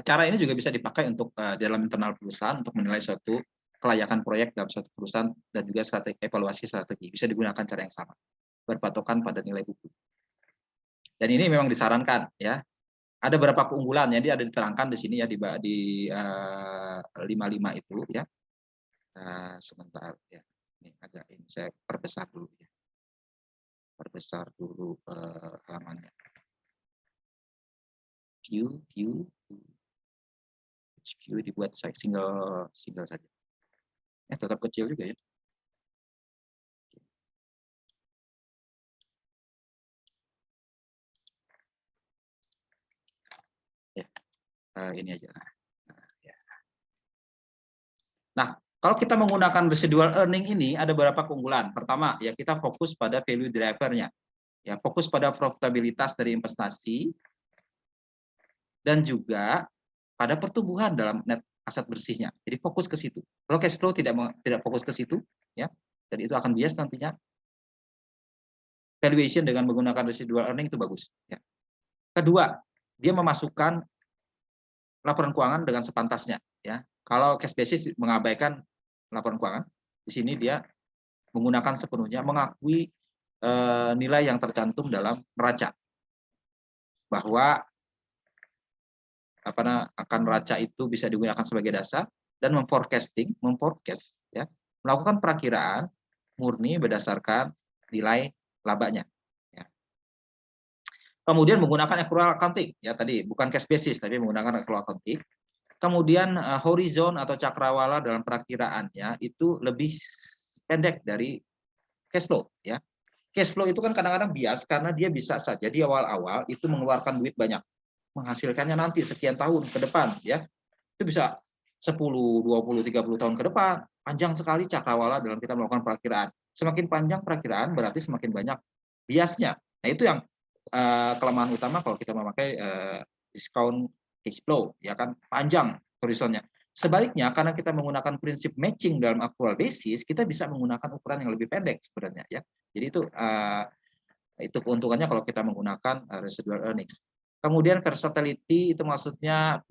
Cara ini juga bisa dipakai untuk dalam internal perusahaan untuk menilai suatu kelayakan proyek dalam suatu perusahaan dan juga evaluasi strategi. Bisa digunakan cara yang sama, berpatokan pada nilai buku. Dan ini memang disarankan ya. Ada beberapa keunggulan, jadi ada diterangkan di sini ya di 55 itu ya. Sebentar ya. Ini agak ini saya perbesar dulu ya. Perbesar dulu halamannya. View dibuat single saja. Tetap kecil juga ya. Ini aja. Nah, kalau kita menggunakan residual earning ini ada beberapa keunggulan. Pertama, ya kita fokus pada value driver-nya. Ya, fokus pada profitabilitas dari investasi dan juga pada pertumbuhan dalam net aset bersihnya. Jadi fokus ke situ. Kalau cash flow tidak fokus ke situ, ya, dan itu akan bias nantinya. Valuation dengan menggunakan residual earning itu bagus. Ya. Kedua, dia memasukkan laporan keuangan dengan sepantasnya. Ya, kalau cash basis mengabaikan laporan keuangan, di sini dia menggunakan sepenuhnya mengakui nilai yang tercantum dalam neraca bahwa akan neraca itu bisa digunakan sebagai dasar dan memforecast ya, melakukan perakiraan murni berdasarkan nilai labanya. Ya. Kemudian menggunakan accrual accounting ya tadi bukan cash basis tapi menggunakan accrual accounting. Kemudian horizon atau cakrawala dalam perakiraannya itu lebih pendek dari cash flow ya. Cash flow itu kan kadang-kadang bias karena dia bisa saja di awal-awal itu mengeluarkan duit banyak, menghasilkannya nanti sekian tahun ke depan ya. Itu bisa 10, 20, 30 tahun ke depan. Panjang sekali cakrawala dalam kita melakukan perakiraan. Semakin panjang perakiraan berarti semakin banyak biasnya. Nah, itu yang kelemahan utama kalau kita memakai discount cash flow ya kan panjang horizonnya. Sebaliknya karena kita menggunakan prinsip matching dalam accrual basis, kita bisa menggunakan ukuran yang lebih pendek sebenarnya ya. Jadi itu keuntungannya kalau kita menggunakan residual earnings. Kemudian versatility itu maksudnya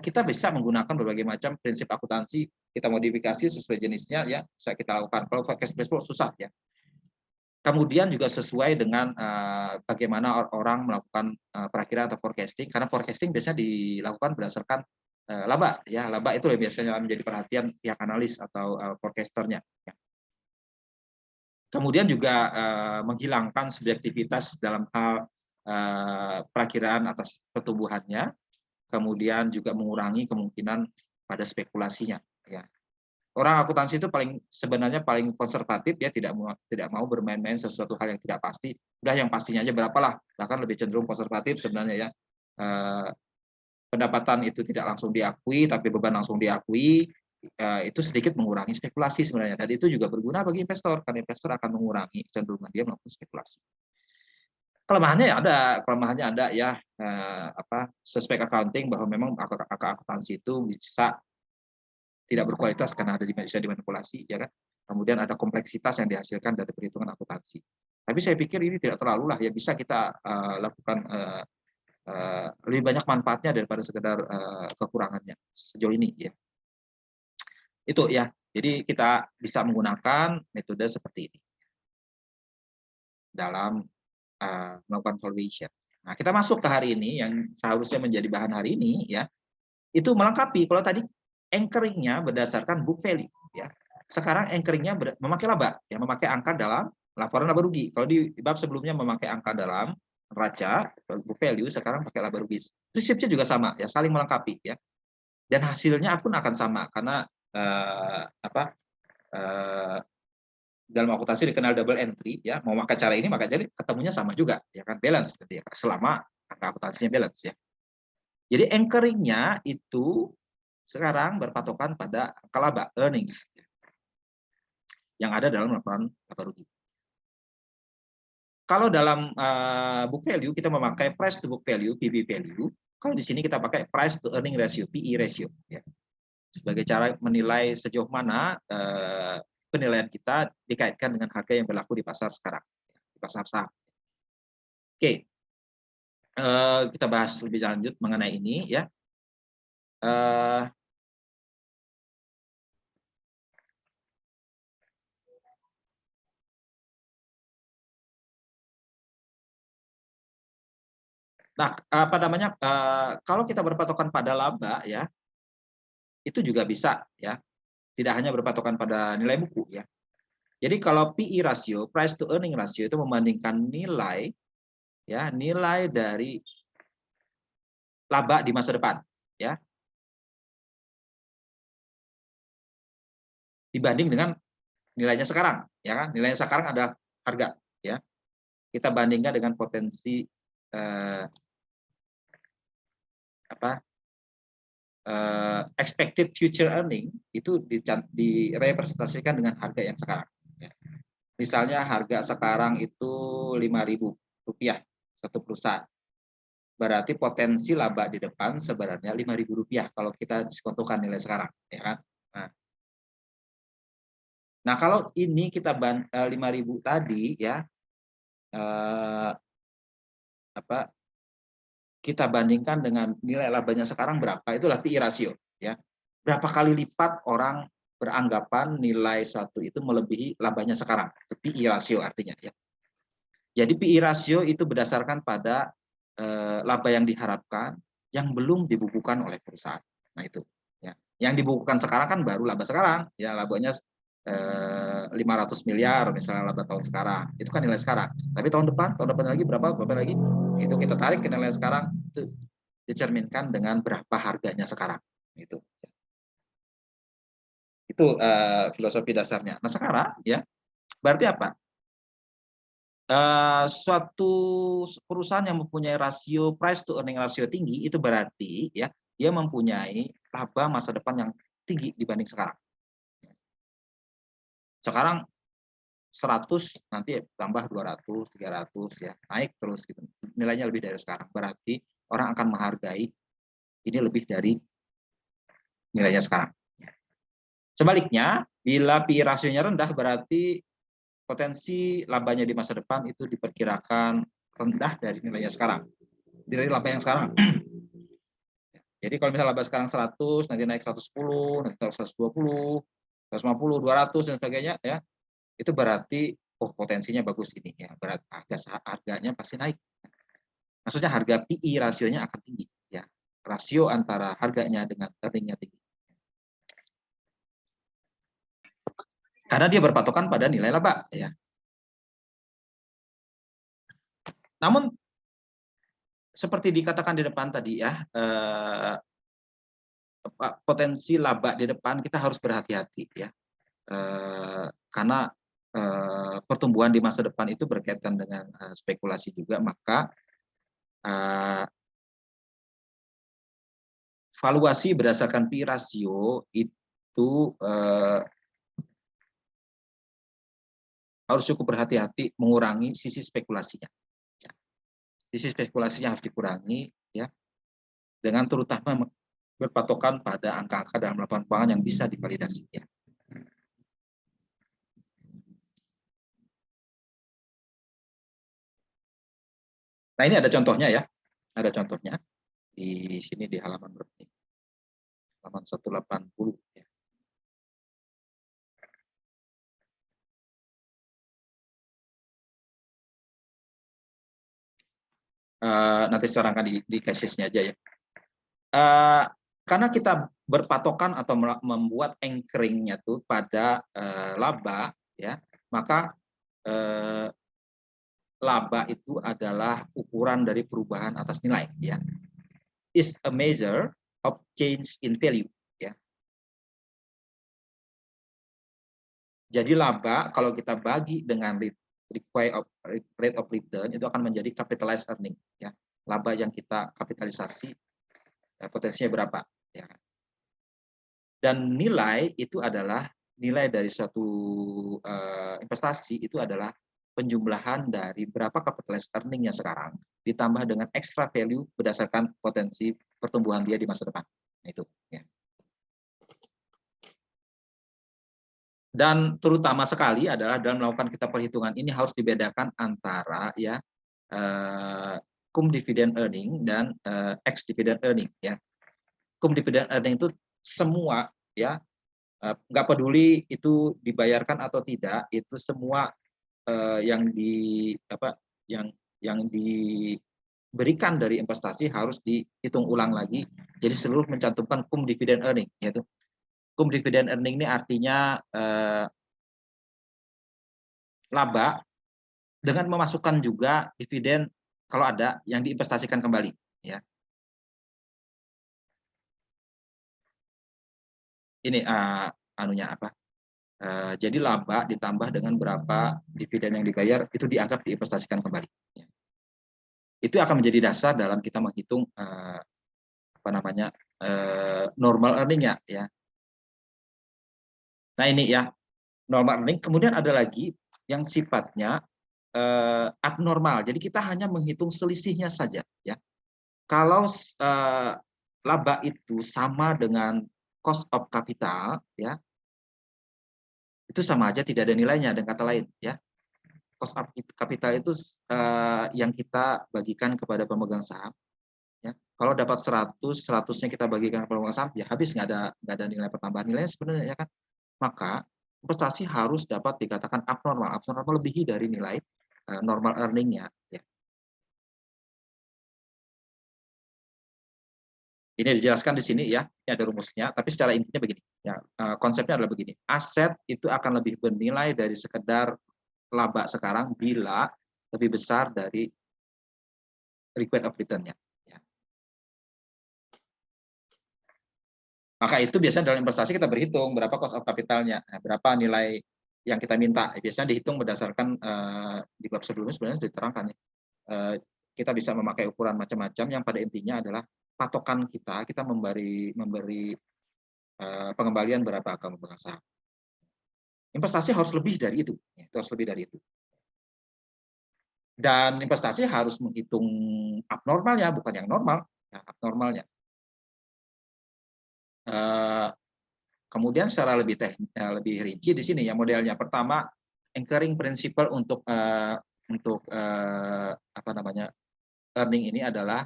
kita bisa menggunakan berbagai macam prinsip akuntansi, kita modifikasi sesuai jenisnya ya, bisa kita lakukan. Kalau cash flow susah ya. Kemudian juga sesuai dengan bagaimana orang melakukan perakiraan atau forecasting, karena forecasting biasanya dilakukan berdasarkan laba ya, laba itu biasanya menjadi perhatian pihak analis atau forecasternya. Ya. Kemudian juga menghilangkan subjektivitas dalam hal perakiraan atas pertumbuhannya, kemudian juga mengurangi kemungkinan pada spekulasinya. Ya. Orang akuntansi itu sebenarnya paling konservatif ya, tidak mau bermain-main sesuatu hal yang tidak pasti. Udah yang pastinya aja berapalah, bahkan lebih cenderung konservatif sebenarnya ya. Pendapatan itu tidak langsung diakui, tapi beban langsung diakui. Itu sedikit mengurangi spekulasi sebenarnya. Dan itu juga berguna bagi investor, karena investor akan mengurangi cenderungan dia melakukan spekulasi. Kelemahannya ada ya, suspect accounting bahwa memang akuntansi itu bisa tidak berkualitas karena bisa dimanipulasi, ya kan. Kemudian ada kompleksitas yang dihasilkan dari perhitungan akuntansi. Tapi saya pikir ini tidak terlalu lah, ya bisa kita lakukan lebih banyak manfaatnya daripada sekedar kekurangannya sejauh ini, ya. Itu ya. Jadi kita bisa menggunakan metode seperti ini dalam melakukan valuation. Nah, kita masuk ke hari ini yang seharusnya menjadi bahan hari ini, ya. Itu melengkapi. Kalau tadi anchoring-nya berdasarkan book value, ya. Sekarang anchoring-nya memakai laba, ya, memakai angka dalam laporan laba rugi. Kalau di bab sebelumnya memakai angka dalam neraca book value, sekarang pakai laba rugi. Prinsipnya juga sama, ya, saling melengkapi, ya. Dan hasilnya pun akan sama karena dalam akuntansi dikenal double entry, ya. Mau pakai cara ini maka jadi ketemunya sama juga, ya kan, balance gitu ya. Selama angka akuntansinya balance, ya. Jadi anchoring-nya itu sekarang berpatokan pada angka laba, earnings, yang ada dalam laporan laba rugi. Kalau dalam book value kita memakai price to book value, PB value. Kalau di sini kita pakai price to earning ratio, PE ratio, ya. Sebagai cara menilai sejauh mana penilaian kita dikaitkan dengan harga yang berlaku di pasar sekarang, di pasar saham. Oke, kita bahas lebih lanjut mengenai ini, ya. Nah, apa namanya, kalau kita berpatokan pada laba, ya, itu juga bisa, ya, tidak hanya berpatokan pada nilai buku, ya. Jadi kalau PE rasio, price to earning ratio, itu membandingkan nilai, ya, nilai dari laba di masa depan, ya, dibanding dengan nilainya sekarang, ya kan. Nilainya sekarang ada harga, ya. Kita bandingkan dengan potensi expected future earning itu direpresentasikan dengan harga yang sekarang, ya. Misalnya harga sekarang itu Rp5.000 satu perusahaan. Berarti potensi laba di depan sebenarnya Rp5.000 kalau kita diskontokan nilai sekarang, ya kan. Nah, kalau ini kita 5.000 tadi, ya, kita bandingkan dengan nilai labanya sekarang berapa, itulah PE rasio, ya. Berapa kali lipat orang beranggapan nilai suatu itu melebihi labanya sekarang, PE rasio artinya, ya. Jadi PE rasio itu berdasarkan pada laba yang diharapkan yang belum dibukukan oleh perusahaan. Nah, itu, ya. Yang dibukukan sekarang kan baru laba sekarang, ya, labanya 500 miliar misalnya laba tahun sekarang. Itu kan nilai sekarang. Tapi tahun depan lagi berapa lagi? Itu kita tarik ke nilai sekarang, itu dicerminkan dengan berapa harganya sekarang. Itu filosofi dasarnya. Nah, sekarang, ya, berarti apa? Suatu perusahaan yang mempunyai rasio price to earning ratio tinggi itu berarti, ya, dia mempunyai laba masa depan yang tinggi dibanding sekarang. Sekarang 100, nanti tambah 200, 300, ya, naik terus gitu. Nilainya lebih dari sekarang. Berarti orang akan menghargai ini lebih dari nilainya sekarang. Sebaliknya, bila PE rasionya rendah berarti potensi labanya di masa depan itu diperkirakan rendah dari nilainya sekarang. Dari laba yang sekarang. Jadi kalau misalnya laba sekarang 100, nanti naik 110, nanti 120, 150, 200 dan sebagainya, ya. Itu berarti potensinya bagus ini, ya. Berarti harganya pasti naik. Maksudnya harga PE rasionya akan tinggi, ya. Rasio antara harganya dengan earning-nya tinggi. Karena dia berpatokan pada nilai laba, ya. Namun seperti dikatakan di depan tadi, ya, potensi laba di depan kita harus berhati-hati, ya. Karena pertumbuhan di masa depan itu berkaitan dengan spekulasi juga, maka valuasi berdasarkan PE rasio itu harus cukup berhati-hati mengurangi sisi spekulasinya. Sisi spekulasinya harus dikurangi, ya, dengan terutama berpatokan pada angka-angka dalam laporan keuangan yang bisa divalidasi. Ya. Nah, ini ada contohnya ya. Ada contohnya di sini di halaman berapa ini? Halaman 180 ya. Nanti saya terangkan di casesnya aja ya. Karena kita berpatokan atau membuat anchoringnya tuh pada laba ya, maka laba itu adalah ukuran dari perubahan atas nilai ya. Is a measure of change in value ya. Jadi laba kalau kita bagi dengan rate of return itu akan menjadi capitalized earning ya. Laba yang kita kapitalisasi potensinya berapa ya. Dan nilai itu adalah nilai dari suatu investasi itu adalah penjumlahan dari berapa capitalized earning-nya sekarang ditambah dengan extra value berdasarkan potensi pertumbuhan dia di masa depan. Nah, itu ya. Dan terutama sekali adalah dalam melakukan kita perhitungan ini harus dibedakan antara ya cum dividend earning dan ex dividend earning ya. Cum dividend earning itu semua ya, nggak peduli itu dibayarkan atau tidak, itu semua yang yang diberikan dari investasi harus dihitung ulang lagi. Jadi seluruh mencantumkan cum dividend earning, yaitu cum dividend earning ini artinya laba dengan memasukkan juga dividen kalau ada yang diinvestasikan kembali, ya. Ini anunya apa? Jadi laba ditambah dengan berapa dividen yang dibayar itu dianggap diinvestasikan kembali. Ya. Itu akan menjadi dasar dalam kita menghitung apa namanya normal earning ya. Nah ini ya normal earning. Kemudian ada lagi yang sifatnya abnormal. Jadi kita hanya menghitung selisihnya saja ya. Kalau laba itu sama dengan cost of capital ya, itu sama aja tidak ada nilainya dengan kata lain ya. Cost of capital itu yang kita bagikan kepada pemegang saham ya. Kalau dapat 100, 100-nya kita bagikan kepada pemegang saham ya habis nggak ada nilai pertambahan nilainya sebenarnya ya kan. Maka investasi harus dapat dikatakan abnormal. Abnormal melebihi dari nilai normal earning-nya ya. Ini dijelaskan di sini ya, ini ada rumusnya, tapi secara intinya begini, ya, konsepnya adalah begini, aset itu akan lebih bernilai dari sekedar laba sekarang bila lebih besar dari required of return-nya. Ya. Maka itu biasanya dalam investasi kita berhitung berapa cost of capital-nya, berapa nilai yang kita minta. Biasanya dihitung berdasarkan di bab sebelumnya sebenarnya diterangkan ya. Kita bisa memakai ukuran macam-macam yang pada intinya adalah patokan kita memberi pengembalian berapa ke pemegang saham. Investasi harus lebih dari itu, ya, itu harus lebih dari itu. Dan investasi harus menghitung abnormalnya, bukan yang normal, ya, abnormalnya. Kemudian secara lebih rinci di sini ya modelnya. Pertama, anchoring principle untuk apa namanya earning ini adalah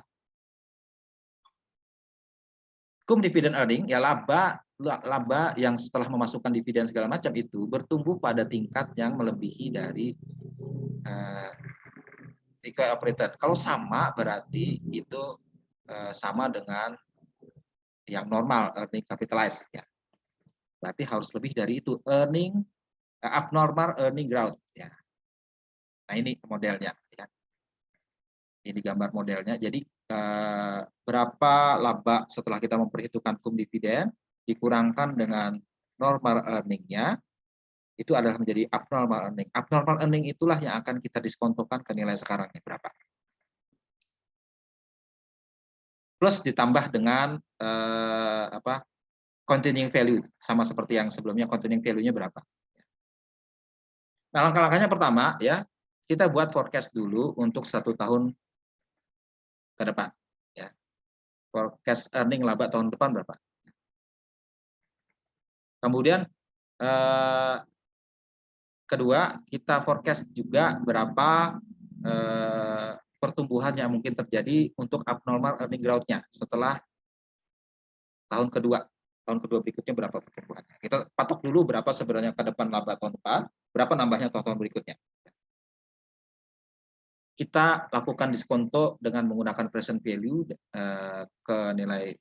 cum dividend earning ya laba yang setelah memasukkan dividen segala macam itu bertumbuh pada tingkat yang melebihi dari required of return. Kalau sama berarti itu sama dengan yang normal earning capitalized ya. Berarti harus lebih dari itu abnormal earning growth ya. Nah ini modelnya ya. Ini gambar modelnya. Jadi berapa laba setelah kita memperhitungkan cum dividen dikurangkan dengan normal earning-nya itu adalah menjadi abnormal earning. Abnormal earning itulah yang akan kita diskontokan ke nilai sekarangnya berapa. Plus ditambah dengan continuing value sama seperti yang sebelumnya, continuing value-nya berapa. Nah, langkah-langkahnya pertama ya, kita buat forecast dulu untuk 1 tahun ke depan ya. forecast earning laba tahun depan berapa. Kemudian kedua, kita forecast juga berapa pertumbuhan yang mungkin terjadi untuk abnormal earning growth-nya setelah tahun kedua berikutnya berapa pertumbuhannya. Kita patok dulu berapa sebenarnya ke depan laba tahun depan, berapa nambahnya tahun berikutnya. Kita lakukan diskonto dengan menggunakan present value ke nilai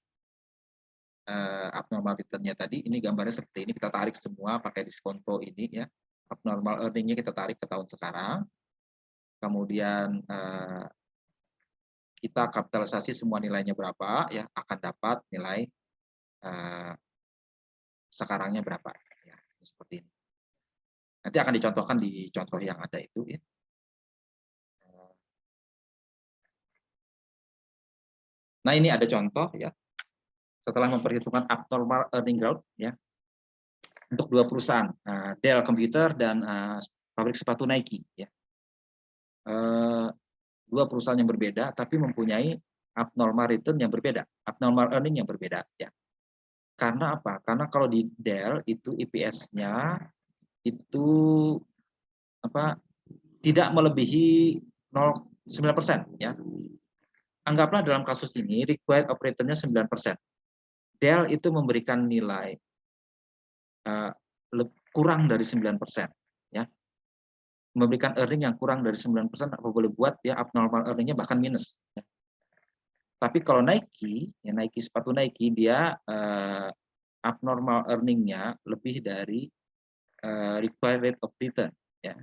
abnormal return-nya tadi. Ini gambarnya seperti ini, kita tarik semua pakai diskonto ini ya. Abnormal earning-nya kita tarik ke tahun sekarang. Kemudian kita kapitalisasi semua nilainya berapa ya, akan dapat nilai sekarangnya berapa ya, seperti ini. Nanti akan dicontohkan di contoh yang ada itu ya. Nah, ini ada contoh ya. Setelah memperhitungkan abnormal earning growth ya untuk dua perusahaan, Dell Computer dan pabrik sepatu Nike ya. Dua perusahaan yang berbeda tapi mempunyai abnormal return yang berbeda, abnormal earning yang berbeda ya. Karena apa? Karena kalau di Dell itu EPS-nya itu tidak melebihi 0,9% ya. Anggaplah dalam kasus ini required operatornya 9%. Dell itu memberikan nilai kurang dari 9% ya. Memberikan earning yang kurang dari 9% apa boleh buat ya, abnormal earning-nya bahkan minus ya. Tapi kalau Nike, ya Nike sepatu Nike dia abnormal earning-nya lebih dari required rate of return ya,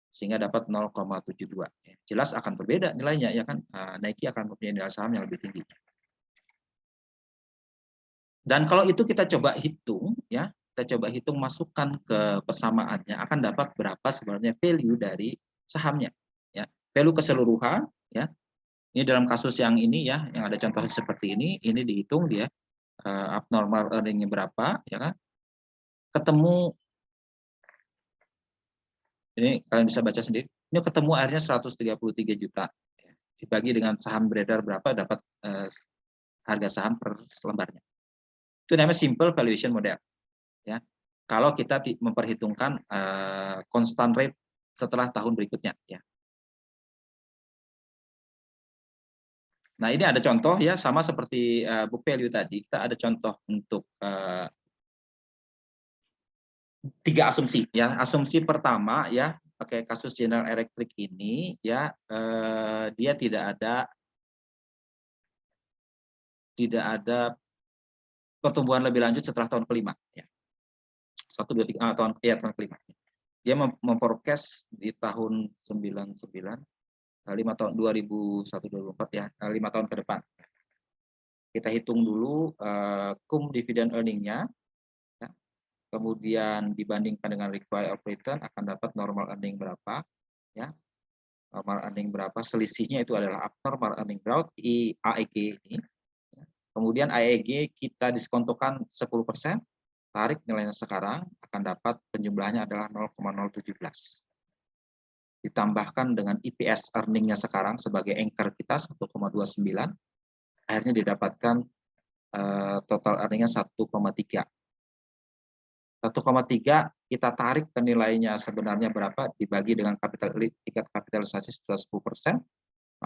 sehingga dapat 0,72 ya. Jelas akan berbeda nilainya ya kan. Nike akan mempunyai nilai saham yang lebih tinggi. Dan kalau itu kita coba hitung ya, kita coba hitung masukkan ke persamaannya, akan dapat berapa sebenarnya value dari sahamnya ya. Value keseluruhan ya. Ini dalam kasus yang ini ya, yang ada contoh seperti ini dihitung dia abnormal earning-nya berapa ya kan. Ketemu, ini kalian bisa baca sendiri. Ini ketemu akhirnya 133 juta. Dibagi dengan saham beredar berapa dapat harga saham per lembarnya. Itu namanya simple valuation model. Ya. Kalau kita memperhitungkan constant rate setelah tahun berikutnya ya. Nah, ini ada contoh ya, sama seperti book value tadi, kita ada contoh untuk 3 asumsi ya. Asumsi pertama ya, pakai kasus General Electric ini ya, dia tidak ada pertumbuhan lebih lanjut setelah tahun kelima ya. 1 2 3 tahun kelima. Dia memforecast di tahun 99 5 tahun 2001 2004 ya, 5 tahun ke depan. Kita hitung dulu cum dividend earning-nya ya. Kemudian dibandingkan dengan required return akan dapat normal earning berapa ya. Normal earning berapa, selisihnya itu adalah abnormal earning growth AEG ini. Kemudian AEG kita diskontokan 10%, tarik nilainya sekarang akan dapat penjumlahnya adalah 0,017. Ditambahkan dengan EPS earning-nya sekarang sebagai anchor kita 1,29, akhirnya didapatkan total earning-nya 1,3. 1,3 kita tarik ke nilainya sebenarnya berapa, dibagi dengan tingkat kapitalisasi sudah 10%,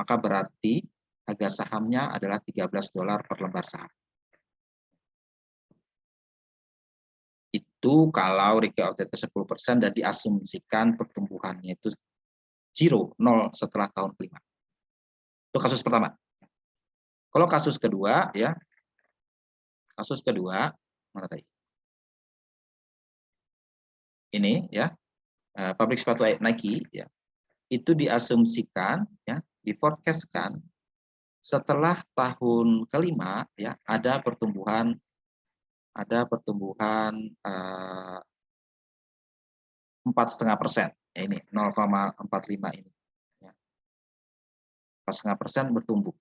maka berarti harga sahamnya adalah $13 per lembar saham. Itu kalau required outlet 10% dan diasumsikan pertumbuhannya itu 0 setelah tahun kelima. Itu kasus pertama. Kalau kasus kedua ya, mana tadi? Ini ya, pabrik sepatu Nike ya, itu diasumsikan ya, diforecastkan setelah tahun kelima ya ada pertumbuhan 4,5% ya, ini 0,45 ini ya. 4,5% bertumbuh.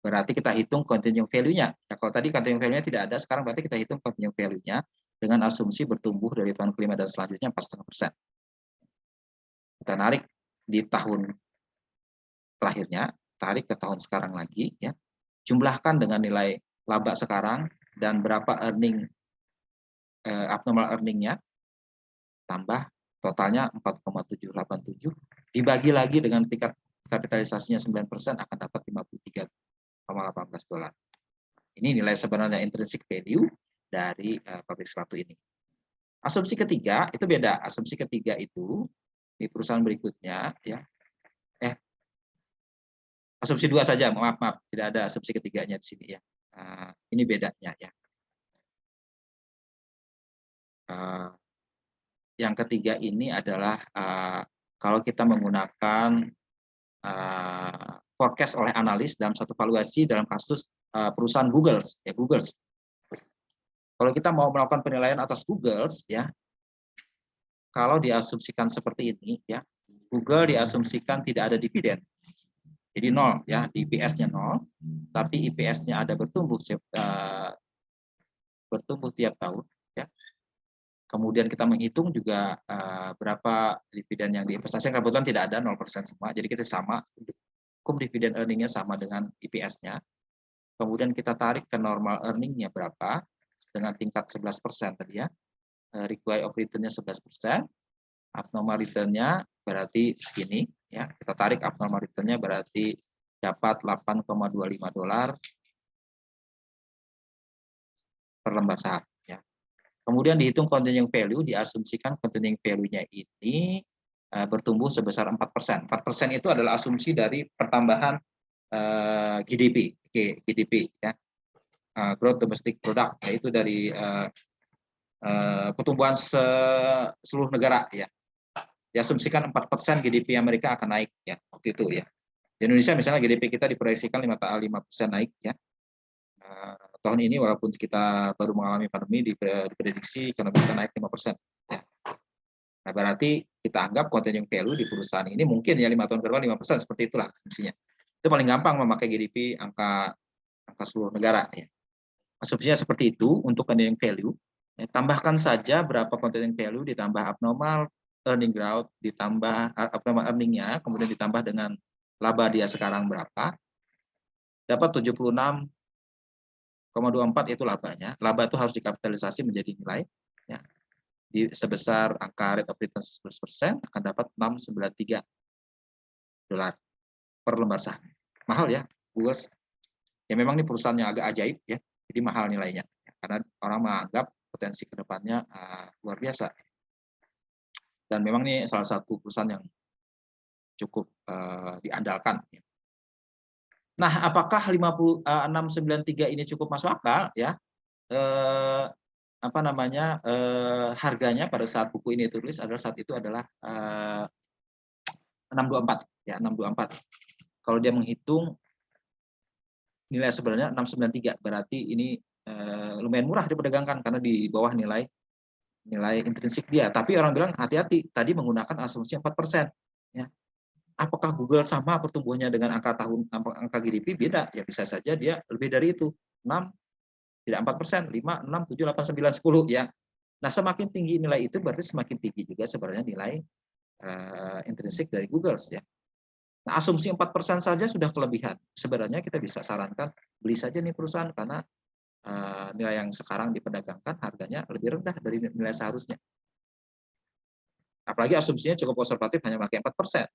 Berarti kita hitung continuing value-nya. Ya, kalau tadi continuing value-nya tidak ada, sekarang berarti kita hitung continuing value-nya dengan asumsi bertumbuh dari tahun kelima dan selanjutnya 4,5%. Kita narik di tahun terakhirnya, tarik ke tahun sekarang lagi ya. Jumlahkan dengan nilai laba sekarang dan berapa abnormal earningnya, tambah totalnya 4,787, dibagi lagi dengan tingkat kapitalisasinya 9% akan dapat 53,18 dolar. Ini nilai sebenarnya intrinsic value dari pabrik sepatu ini. Asumsi ketiga itu beda. Asumsi ketiga itu di perusahaan berikutnya ya. Asumsi dua saja, maaf, tidak ada asumsi ketiganya di sini ya. Ini bedanya ya. Yang ketiga ini adalah kalau kita menggunakan forecast oleh analis dalam satu valuasi dalam kasus perusahaan Google ya, Google. Kalau kita mau melakukan penilaian atas Google ya, kalau diasumsikan seperti ini ya, Google diasumsikan tidak ada dividen. Jadi 0 ya, IPS-nya 0, tapi IPS-nya ada bertumbuh tiap tahun ya. Kemudian kita menghitung juga berapa dividen yang diinvestasikan, kebetulan tidak ada 0% semua. Jadi kita sama, hukum dividen earning-nya sama dengan IPS-nya. Kemudian kita tarik ke normal earning-nya berapa dengan tingkat 11% tadi ya. Required of return-nya 11%. Abnormal return-nya berarti segini ya, kita tarik abnormal return-nya berarti dapat 8,25 dolar per lembar saham ya. Kemudian dihitung continuing value, diasumsikan continuing value-nya ini bertumbuh sebesar 4%. 4% itu adalah asumsi dari pertambahan GDP ya. Growth domestic product, yaitu dari pertumbuhan seluruh negara ya. Diasumsikan 4% GDP Amerika akan naik ya waktu itu ya. Di Indonesia misalnya GDP kita diproyeksikan 5% naik ya. Tahun ini walaupun kita baru mengalami pandemi, diprediksi ekonomi kita naik 5%. Ya. Nah, berarti kita anggap continuing value di perusahaan ini mungkin ya 5 tahun ke depan 5%, seperti itulah asumsinya. Itu paling gampang memakai GDP angka seluruh negara ya. Asumsinya seperti itu untuk continuing value. Ya, tambahkan saja berapa continuing value ditambah abnormal earning growth, ditambah abnormal earning-nya, kemudian ditambah dengan laba dia sekarang berapa, dapat 76,24 itu labanya. Laba itu harus dikapitalisasi menjadi nilai ya. Sebesar angka rate of return 11% akan dapat 693 dolar per lembar saham. Mahal ya, Google. Ya memang ini perusahaan yang agak ajaib ya, jadi mahal nilainya. Karena orang menganggap potensi kedepannya luar biasa. Dan memang ini salah satu perusahaan yang cukup diandalkan. Nah, apakah 693 ini cukup masuk akal ya? Harganya pada saat buku ini ditulis adalah saat itu adalah 624 ya, 624. Kalau dia menghitung nilai sebenarnya 693, berarti ini lumayan murah diperdagangkan karena di bawah nilai intrinsik dia. Tapi orang bilang hati-hati, tadi menggunakan asumsi 4%. Ya. Apakah Google sama pertumbuhannya dengan angka GDP? Beda. Ya bisa saja dia lebih dari itu. 6, tidak 4%, 5, 6, 7, 8, 9, 10 ya. Nah, semakin tinggi nilai itu berarti semakin tinggi juga sebenarnya nilai intrinsik dari Google ya. Nah, asumsi 4% saja sudah kelebihan. Sebenarnya kita bisa sarankan beli saja nih perusahaan karena nilai yang sekarang diperdagangkan harganya lebih rendah dari nilai seharusnya. Apalagi asumsinya cukup konservatif, hanya pakai 4%.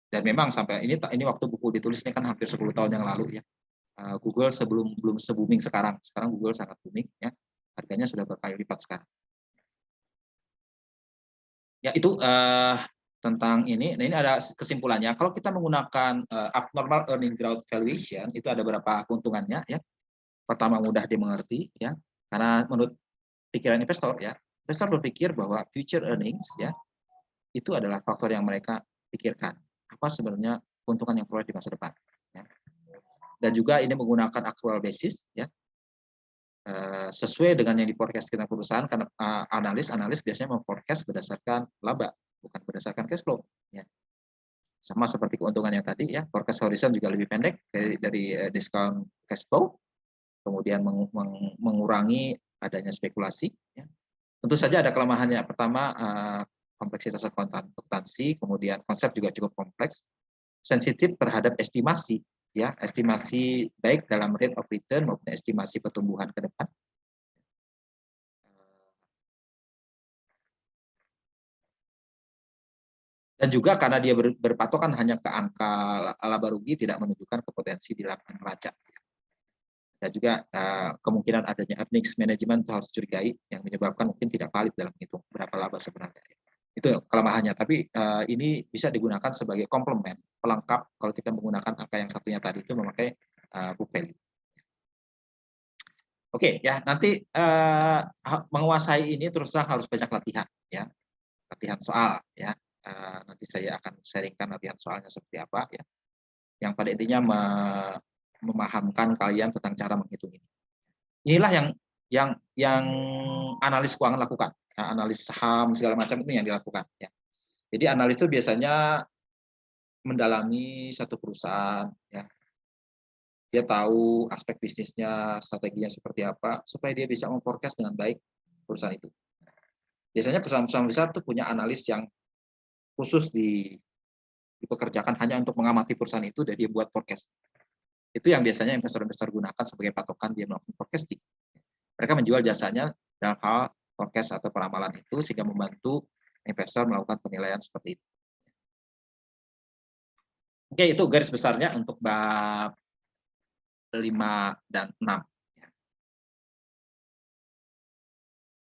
Dan memang sampai ini waktu buku ditulis ini kan hampir 10 tahun yang lalu ya. Google belum se-booming sekarang. Sekarang Google sangat booming ya. Harganya sudah berkali lipat sekarang. Ya itu tentang ini. Nah, ini ada kesimpulannya. Kalau kita menggunakan abnormal earning growth valuation, itu ada beberapa keuntungannya ya. Pertama, mudah dimengerti ya. Karena menurut pikiran investor ya, investor berpikir bahwa future earnings ya itu adalah faktor yang mereka pikirkan. Apa sebenarnya keuntungan yang peroleh di masa depan. Ya. Dan juga ini menggunakan actual basis, ya, sesuai dengan yang di-forecast perusahaan, karena analis biasanya memforecast berdasarkan laba, bukan berdasarkan cash flow. Ya. Sama seperti keuntungan yang tadi, ya, forecast horizon juga lebih pendek dari discount cash flow, kemudian mengurangi adanya spekulasi. Ya. Tentu saja ada kelemahannya. Pertama, kompleksitas akuntansi, kemudian konsep juga cukup kompleks, sensitif terhadap estimasi ya, estimasi baik dalam rate of return maupun estimasi pertumbuhan ke depan. Dan juga karena dia berpatokan hanya ke angka laba rugi, tidak menunjukkan ke potensi di laporan neraca. Dan juga kemungkinan adanya earnings management itu harus curigai, yang menyebabkan mungkin tidak valid dalam menghitung berapa laba sebenarnya. Itu kelemahannya, tapi ini bisa digunakan sebagai komplement, pelengkap kalau kita menggunakan angka yang satunya tadi itu memakai book value. Oke, ya nanti menguasai ini terus terang harus banyak latihan, ya, latihan soal, ya. Nanti saya akan sharingkan latihan soalnya seperti apa, ya. Yang pada intinya memahamkan kalian tentang cara menghitung ini. Inilah yang analis keuangan lakukan, ya, analis saham segala macam itu yang dilakukan, ya. Jadi analis itu biasanya mendalami satu perusahaan, ya. Dia tahu aspek bisnisnya, strateginya seperti apa, supaya dia bisa memforecast dengan baik perusahaan itu. Biasanya perusahaan-perusahaan besar itu punya analis yang khusus dipekerjakan hanya untuk mengamati perusahaan itu dan dia buat forecast. Itu yang biasanya investor-investor gunakan sebagai patokan dia melakukan forecasting. Mereka menjual jasanya dalam hal forecast atau peramalan itu sehingga membantu investor melakukan penilaian seperti itu. Oke, itu garis besarnya untuk bab 5 dan 6.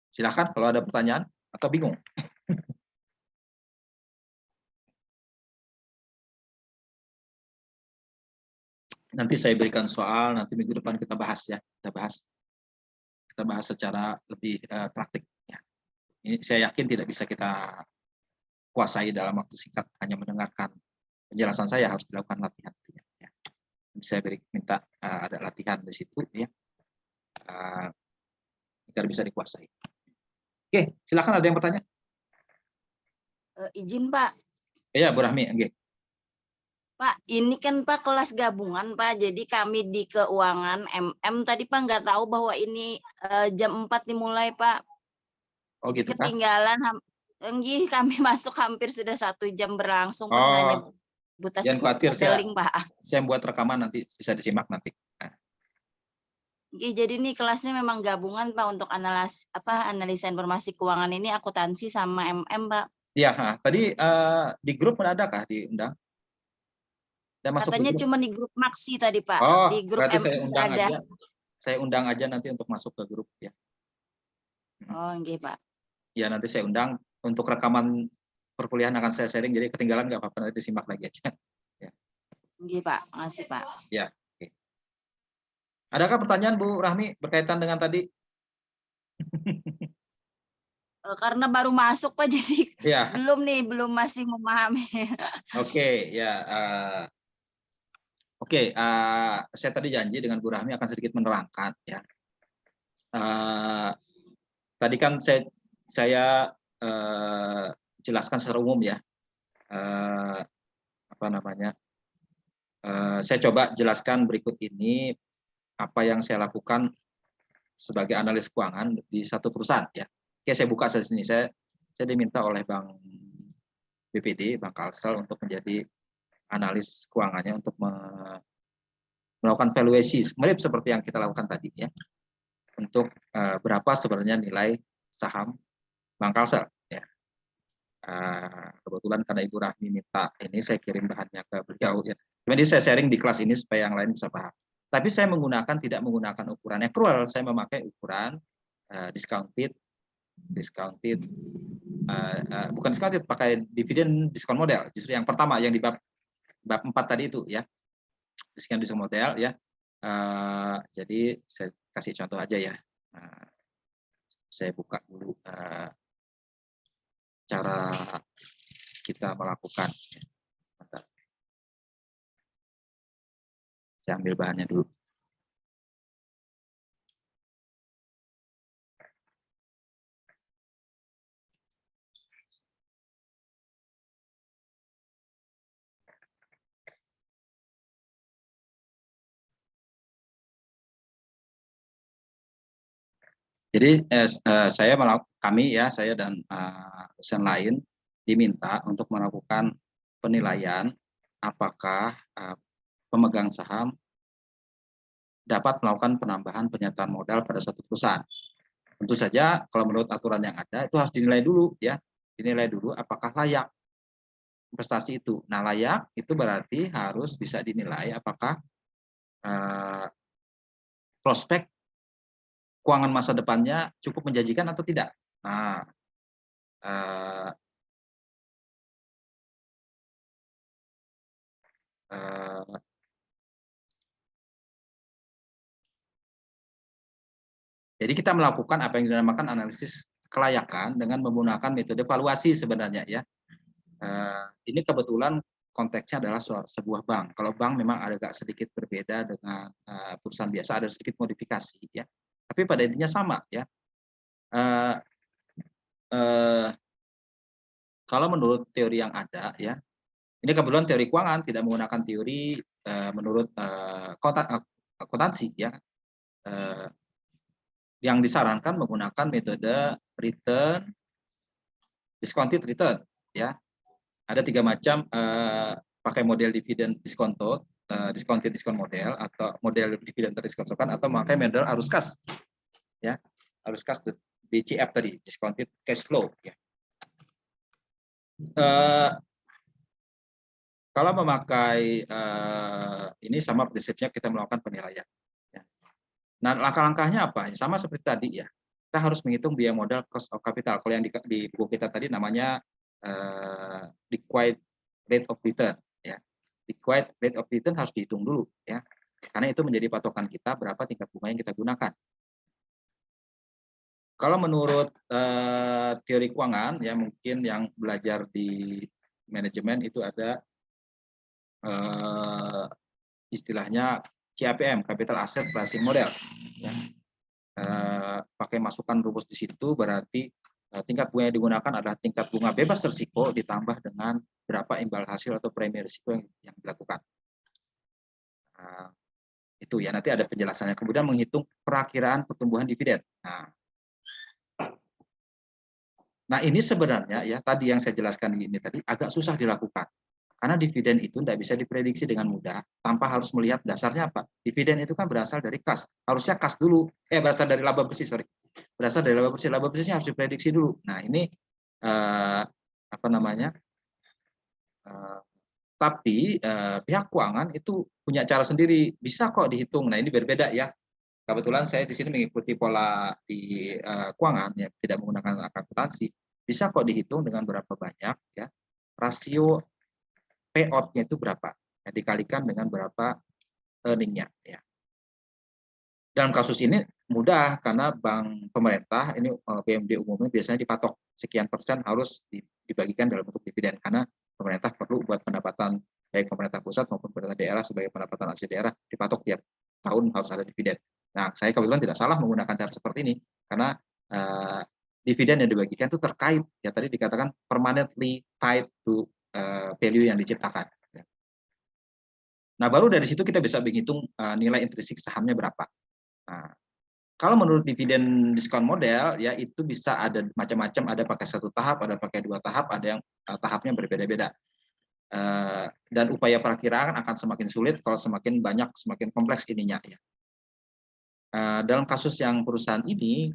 Silakan kalau ada pertanyaan atau bingung. Nanti saya berikan soal, nanti minggu depan kita bahas, ya. Kita bahas secara lebih praktik, ya. Ini saya yakin tidak bisa kita kuasai dalam waktu singkat, hanya mendengarkan penjelasan saya, harus dilakukan latihan, ya. Saya minta ada latihan di situ, ya, agar bisa dikuasai. Oke, silakan ada yang bertanya. Izin Pak. Iya, Bu Rahmi. Okay. Pak, ini kan Pak kelas gabungan Pak, jadi kami di keuangan MM tadi Pak nggak tahu bahwa ini jam 4 dimulai Pak. Oh gitu, ketinggalan, kami masuk hampir sudah 1 jam berlangsung pas nanya Bu Tas. Jangan khawatir, Pak. Saya buat rekaman nanti bisa disimak nanti. Jadi ini kelasnya memang gabungan Pak untuk analisa informasi keuangan ini akuntansi sama MM Pak. Iya, tadi di grup adakah diundang? Katanya cuma di grup Maksi tadi Pak. Oh, di grup berarti MM ada. Saya undang aja nanti untuk masuk ke grup, ya. Oh, nggih Pak. Ya, nanti saya undang untuk rekaman perkuliahan akan saya sharing, jadi ketinggalan nggak apa-apa, nanti disimak lagi aja. Ya. Nggih Pak, makasih Pak. Ya. Oke. Adakah pertanyaan Bu Rahmi berkaitan dengan tadi? Karena baru masuk Pak, jadi Ya. belum masih memahami. Oke, ya. Oke, saya tadi janji dengan Bu Rahmi akan sedikit menerangkan, ya. Tadi kan saya jelaskan secara umum, ya. Saya coba jelaskan berikut ini apa yang saya lakukan sebagai analis keuangan di satu perusahaan, ya. Oke, saya buka di sini. Saya diminta oleh Bank BPD, Bank Kalsel untuk menjadi analis keuangannya untuk melakukan valuasi mirip seperti yang kita lakukan tadi, ya. Untuk berapa sebenarnya nilai saham Bank Kalsel, ya. Kebetulan karena Ibu Rahmi minta ini, saya kirim bahannya ke beliau, ya. Jadi saya sharing di kelas ini supaya yang lain bisa paham. Tapi saya tidak menggunakan ukuran accrual, saya memakai ukuran discounted, bukan discounted, pakai dividen discount model. Justru yang pertama yang di bab 4 tadi itu, ya, discount model, ya. Jadi saya kasih contoh aja, ya. Saya buka dulu cara kita melakukan. Saya ambil bahannya dulu. Jadi kami, ya, saya dan dosen lain diminta untuk melakukan penilaian apakah pemegang saham dapat melakukan penambahan penyertaan modal pada satu perusahaan. Tentu saja kalau menurut aturan yang ada itu harus dinilai dulu ya, dinilai dulu apakah layak investasi itu. Nah, layak itu berarti harus bisa dinilai apakah prospek keuangan masa depannya cukup menjanjikan atau tidak. Nah, eh, eh, jadi kita melakukan apa yang dinamakan analisis kelayakan dengan menggunakan metode valuasi sebenarnya ya. Ini kebetulan konteksnya adalah sebuah bank. Kalau bank memang agak sedikit berbeda dengan perusahaan biasa, ada sedikit modifikasi ya. Tapi pada intinya sama ya. Eh, eh, kalau menurut teori yang ada ya, ini kebetulan teori keuangan tidak menggunakan teori menurut akuntansi ya. Yang disarankan menggunakan metode return discounted return ya. Ada 3 macam pakai model dividen diskonto, discounted discount model atau model dividen terdiskontkan atau memakai model arus kas ya. Arus kas DCF tadi, discounted cash flow ya. Kalau memakai ini sama prinsipnya kita melakukan penilaian. Ya. Nah, langkah-langkahnya apa? Sama seperti tadi ya. Kita harus menghitung biaya modal cost of capital. Kalau yang di buku kita tadi namanya required rate of return. Ya. Required rate of return harus dihitung dulu ya. Karena itu menjadi patokan kita berapa tingkat bunga yang kita gunakan. Kalau menurut teori keuangan ya mungkin yang belajar di manajemen itu ada istilahnya CAPM, Capital Asset Pricing Model. Ya. Pakai masukan rumus di situ berarti tingkat bunga yang digunakan adalah tingkat bunga bebas risiko ditambah dengan berapa imbal hasil atau premi risiko yang dilakukan. Itu ya nanti ada penjelasannya. Kemudian menghitung perakiraan pertumbuhan dividen. Nah ini sebenarnya ya tadi yang saya jelaskan ini tadi agak susah dilakukan. Karena dividen itu tidak bisa diprediksi dengan mudah tanpa harus melihat dasarnya apa. Dividen itu kan berasal dari kas. Harusnya kas dulu. Berasal dari laba bersih, sorry. Berasal dari laba bersih. Laba bersihnya harus diprediksi dulu. Nah ini apa namanya? Tapi pihak keuangan itu punya cara sendiri. Bisa kok dihitung. Nah ini berbeda ya. Kebetulan saya di sini mengikuti pola di keuangan ya, tidak menggunakan akuntansi. Bisa kok dihitung dengan berapa banyak ya rasio payout-nya itu berapa, ya, dikalikan dengan berapa earning-nya. Ya. Dalam kasus ini mudah karena bank pemerintah ini BMD umumnya biasanya dipatok sekian persen harus dibagikan dalam bentuk dividen karena pemerintah perlu buat pendapatan baik pemerintah pusat maupun pemerintah daerah sebagai pendapatan asli daerah dipatok tiap tahun harus ada dividen. Nah, saya kebetulan tidak salah menggunakan cara seperti ini karena dividen yang dibagikan itu terkait ya tadi dikatakan permanently tied to value yang diciptakan. Nah, baru dari situ kita bisa menghitung nilai intrinsik sahamnya berapa. Nah, kalau menurut dividen diskon model, ya itu bisa ada macam-macam, ada pakai 1 tahap, ada pakai 2 tahap, ada yang tahapnya berbeda-beda. Dan upaya perakiraan akan semakin sulit kalau semakin banyak, semakin kompleks ininya. Ya. Dalam kasus yang perusahaan ini,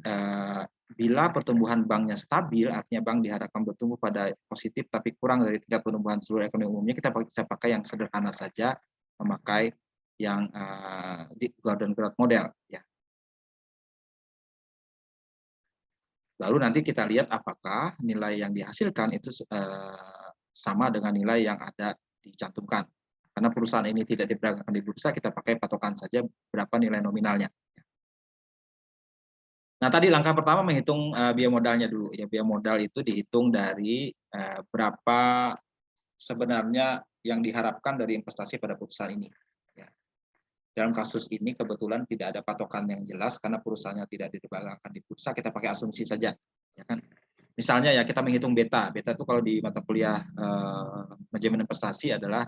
bila pertumbuhan banknya stabil, artinya bank diharapkan bertumbuh pada positif tapi kurang dari tingkat pertumbuhan seluruh ekonomi umumnya, kita bisa pakai yang sederhana saja, memakai yang Gordon Growth model. Ya. Lalu nanti kita lihat apakah nilai yang dihasilkan itu sama dengan nilai yang ada dicantumkan. Karena perusahaan ini tidak diperdagangkan di bursa, kita pakai patokan saja berapa nilai nominalnya. Nah, tadi langkah pertama menghitung biaya modalnya dulu. Ya, biaya modal itu dihitung dari berapa sebenarnya yang diharapkan dari investasi pada perusahaan ini. Ya. Dalam kasus ini kebetulan tidak ada patokan yang jelas karena perusahaannya tidak diperdagangkan di bursa, kita pakai asumsi saja. Ya kan? Misalnya ya kita menghitung beta. Beta itu kalau di mata kuliah manajemen investasi adalah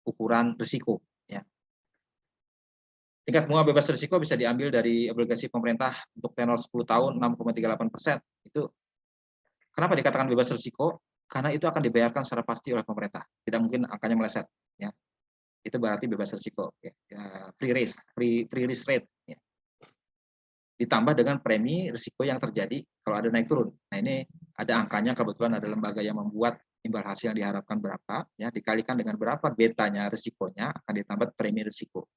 ukuran risiko. Ya. Tingkat bunga bebas risiko bisa diambil dari obligasi pemerintah untuk tenor 10 tahun 6,38%. Itu kenapa dikatakan bebas risiko? Karena itu akan dibayarkan secara pasti oleh pemerintah. Tidak mungkin angkanya meleset. Ya. itu berarti bebas risiko, ya. Free risk rate, ya. Ditambah dengan premi risiko yang terjadi kalau ada naik turun. Nah, ini ada angkanya, kebetulan ada lembaga yang membuat imbal hasil yang diharapkan berapa, ya, dikalikan dengan berapa betanya risikonya, akan ditambah premi risiko.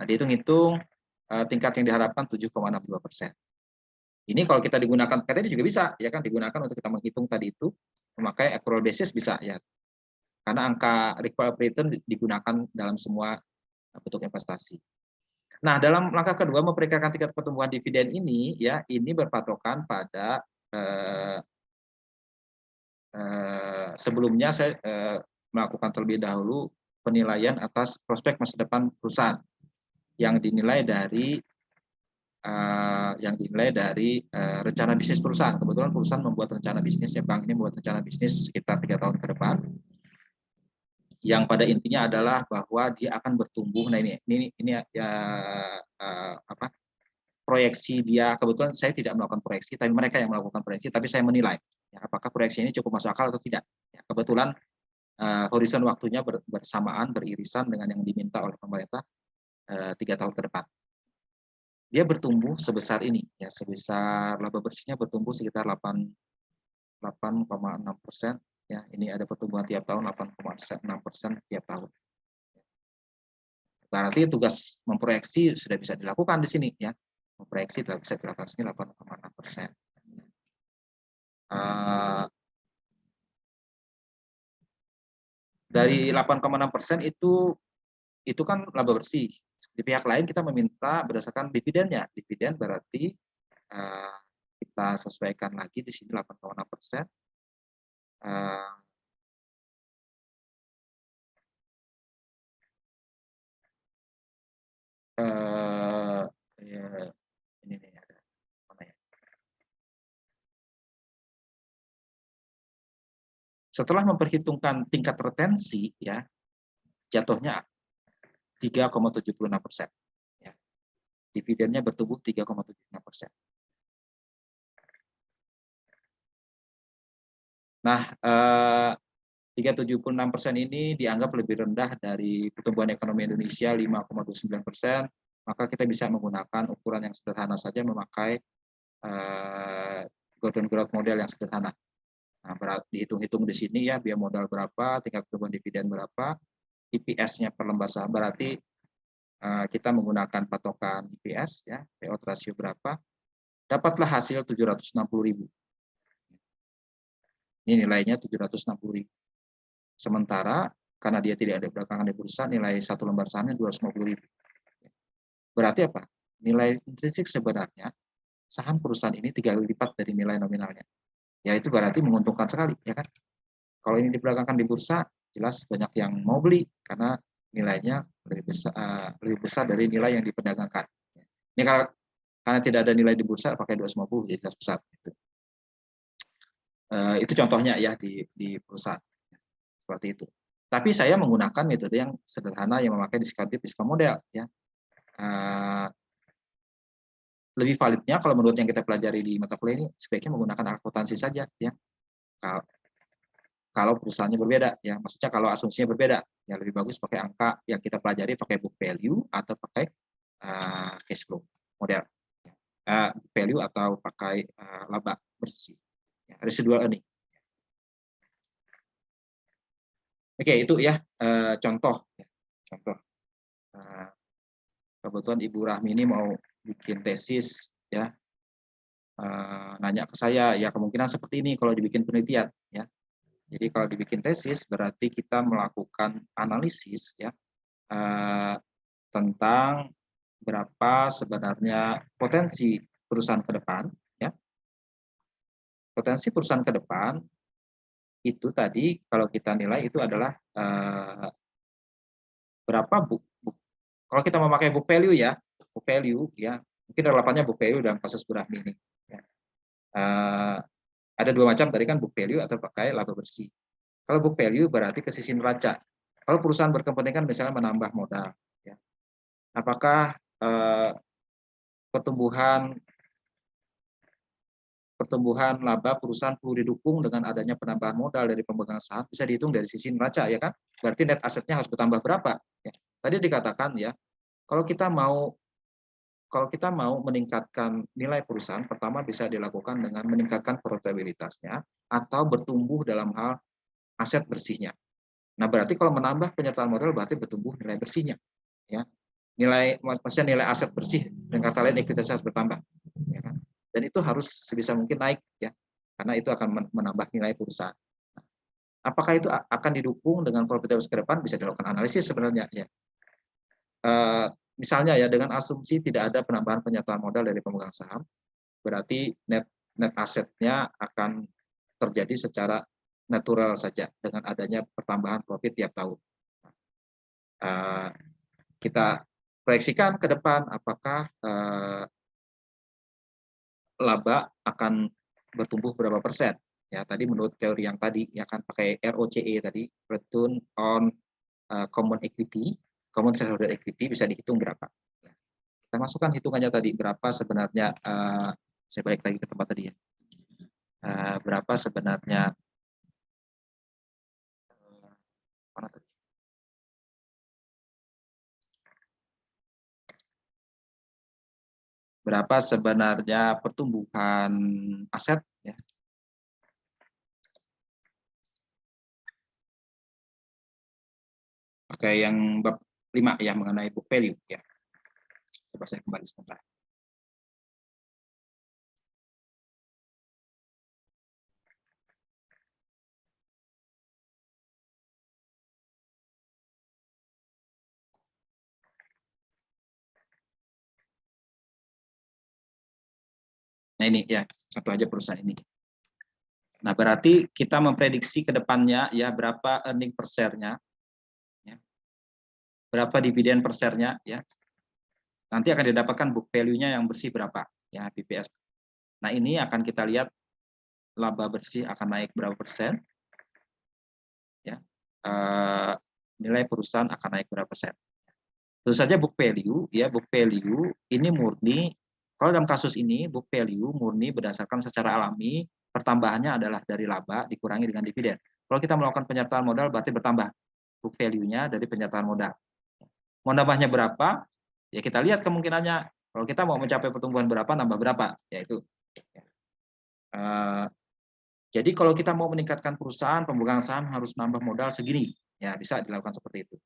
Nah, dihitung-hitung tingkat yang diharapkan 7,62%. Ini kalau kita digunakan KTD juga bisa, ya kan, digunakan untuk kita menghitung tadi itu, memakai accrual basis bisa, ya. Karena angka required return digunakan dalam semua bentuk investasi. Nah, dalam langkah kedua memperkirakan tingkat pertumbuhan dividen ini, ya, ini berpatokan pada sebelumnya saya melakukan terlebih dahulu penilaian atas prospek masa depan perusahaan yang dinilai dari rencana bisnis perusahaan. Kebetulan perusahaan membuat rencana bisnis, ya, bank ini membuat rencana bisnis sekitar 3 tahun ke depan, yang pada intinya adalah bahwa dia akan bertumbuh. Nah, ini ya, proyeksi dia, kebetulan saya tidak melakukan proyeksi, tapi mereka yang melakukan proyeksi, tapi saya menilai, ya, apakah proyeksi ini cukup masuk akal atau tidak. Ya, kebetulan horizon waktunya bersamaan, beririsan dengan yang diminta oleh pemerintah 3 tahun ke depan. Dia bertumbuh sebesar ini, ya, sebesar laba bersihnya bertumbuh sekitar 8,6%, ya. Ini ada pertumbuhan tiap tahun 8,6% tiap tahun. Berarti tugas memproyeksi sudah bisa dilakukan di sini, ya. Memproyeksi sudah bisa dilakukan sini 8,6%. Dari 8,6% itu kan laba bersih. Di pihak lain kita meminta berdasarkan dividennya. Dividen berarti kita sesuaikan lagi di sini 8,6%. Ini nih ada mana ya? Setelah memperhitungkan tingkat retensi, ya, jatuhnya 3,76%. Ya. Dividennya bertumbuh 3,76%. Nah, 3,76% ini dianggap lebih rendah dari pertumbuhan ekonomi Indonesia 5,29%, maka kita bisa menggunakan ukuran yang sederhana saja, memakai golden growth model yang sederhana. Nah, dihitung-hitung di sini, ya, biaya modal berapa, tingkat pertumbuhan dividen berapa, EPS-nya per lembar saham, berarti kita menggunakan patokan EPS, ya, payout ratio berapa, dapatlah hasil 760.000. Ini nilainya 760.000. Sementara karena dia tidak ada belakangan di bursa, nilai satu lembar sahamnya 250.000. Berarti apa? Nilai intrinsik sebenarnya saham perusahaan ini 3 kali lipat dari nilai nominalnya. Ya, itu berarti menguntungkan sekali, ya kan? Kalau ini dibelakangkan di bursa, jelas banyak yang mau beli karena nilainya lebih besar dari nilai yang diperdagangkan. Ini karena tidak ada nilai di bursa, pakai 250 jadi jelas besar. Itu contohnya, ya, di perusahaan seperti itu. Tapi saya menggunakan metode yang sederhana yang memakai discounted discount model, ya. Lebih validnya kalau menurut yang kita pelajari di mata kuliah ini sebaiknya menggunakan akuntansi saja, ya. Kalau perusahaannya berbeda, ya, maksudnya kalau asumsinya berbeda, ya lebih bagus pakai angka yang kita pelajari, pakai book value atau pakai cash flow model, value atau pakai laba bersih, ya, residual earning. Oke, itu, ya, contoh. Kebetulan Ibu Rahmi ini mau bikin tesis, ya, nanya ke saya, ya, kemungkinan seperti ini kalau dibikin penelitian, ya. Jadi kalau dibikin tesis berarti kita melakukan analisis, ya, tentang berapa sebenarnya potensi perusahaan ke depan, ya. Potensi perusahaan ke depan itu tadi kalau kita nilai itu adalah berapa kalau kita memakai book value, ya, mungkin relevannya book value dalam kasus Bu Rahmi ini, ya. Ada dua macam tadi kan, book value atau pakai laba bersih. Kalau book value berarti ke sisi neraca. Kalau perusahaan berkepentingan misalnya menambah modal, ya, apakah pertumbuhan laba perusahaan perlu didukung dengan adanya penambahan modal dari pemegang saham, bisa dihitung dari sisi neraca, ya kan? Berarti net asetnya harus bertambah berapa, ya. Tadi dikatakan ya, kalau kita mau meningkatkan nilai perusahaan, pertama bisa dilakukan dengan meningkatkan profitabilitasnya atau bertumbuh dalam hal aset bersihnya. Nah, berarti kalau menambah penyertaan modal berarti bertumbuh nilai bersihnya, ya. Maksudnya nilai aset bersih, dengan kata lain ekuitas harus bertambah, ya kan? Dan itu harus sebisa mungkin naik, ya, karena itu akan menambah nilai perusahaan. Apakah itu akan didukung dengan profitabilitas ke depan? Bisa dilakukan analisis sebenarnya, ya. Misalnya ya, dengan asumsi tidak ada penambahan penyertaan modal dari pemegang saham, berarti net asetnya akan terjadi secara natural saja dengan adanya pertambahan profit tiap tahun. Kita proyeksikan ke depan apakah laba akan bertumbuh berapa persen. Ya, tadi menurut teori yang tadi ya kan pakai ROCE tadi, return on common equity, common shareholder equity bisa dihitung berapa. Kita masukkan hitungannya tadi berapa sebenarnya, saya balik lagi ke tempat tadi ya. Berapa sebenarnya mana tadi? Berapa sebenarnya pertumbuhan aset ya. Pakai yang bab 5 ya mengenai book value ya. Coba saya kembali sebentar. Nah ini ya, satu aja perusahaan ini. Nah berarti kita memprediksi ke depannya ya berapa earning per share-nya, ya. Berapa dividen per share-nya ya. Nanti akan didapatkan book value-nya yang bersih berapa ya BPS. Nah ini akan kita lihat laba bersih akan naik berapa persen, ya. Nilai perusahaan akan naik berapa persen. Tentu saja book value ya, book value ini murni, kalau dalam kasus ini book value murni berdasarkan secara alami, pertambahannya adalah dari laba dikurangi dengan dividen. Kalau kita melakukan penyertaan modal berarti bertambah book value-nya dari penyertaan modal. Mau nambahnya berapa? Ya kita lihat kemungkinannya. Kalau kita mau mencapai pertumbuhan berapa, nambah berapa, yaitu. Jadi kalau kita mau meningkatkan perusahaan, pemegang saham harus nambah modal segini, ya bisa dilakukan seperti itu.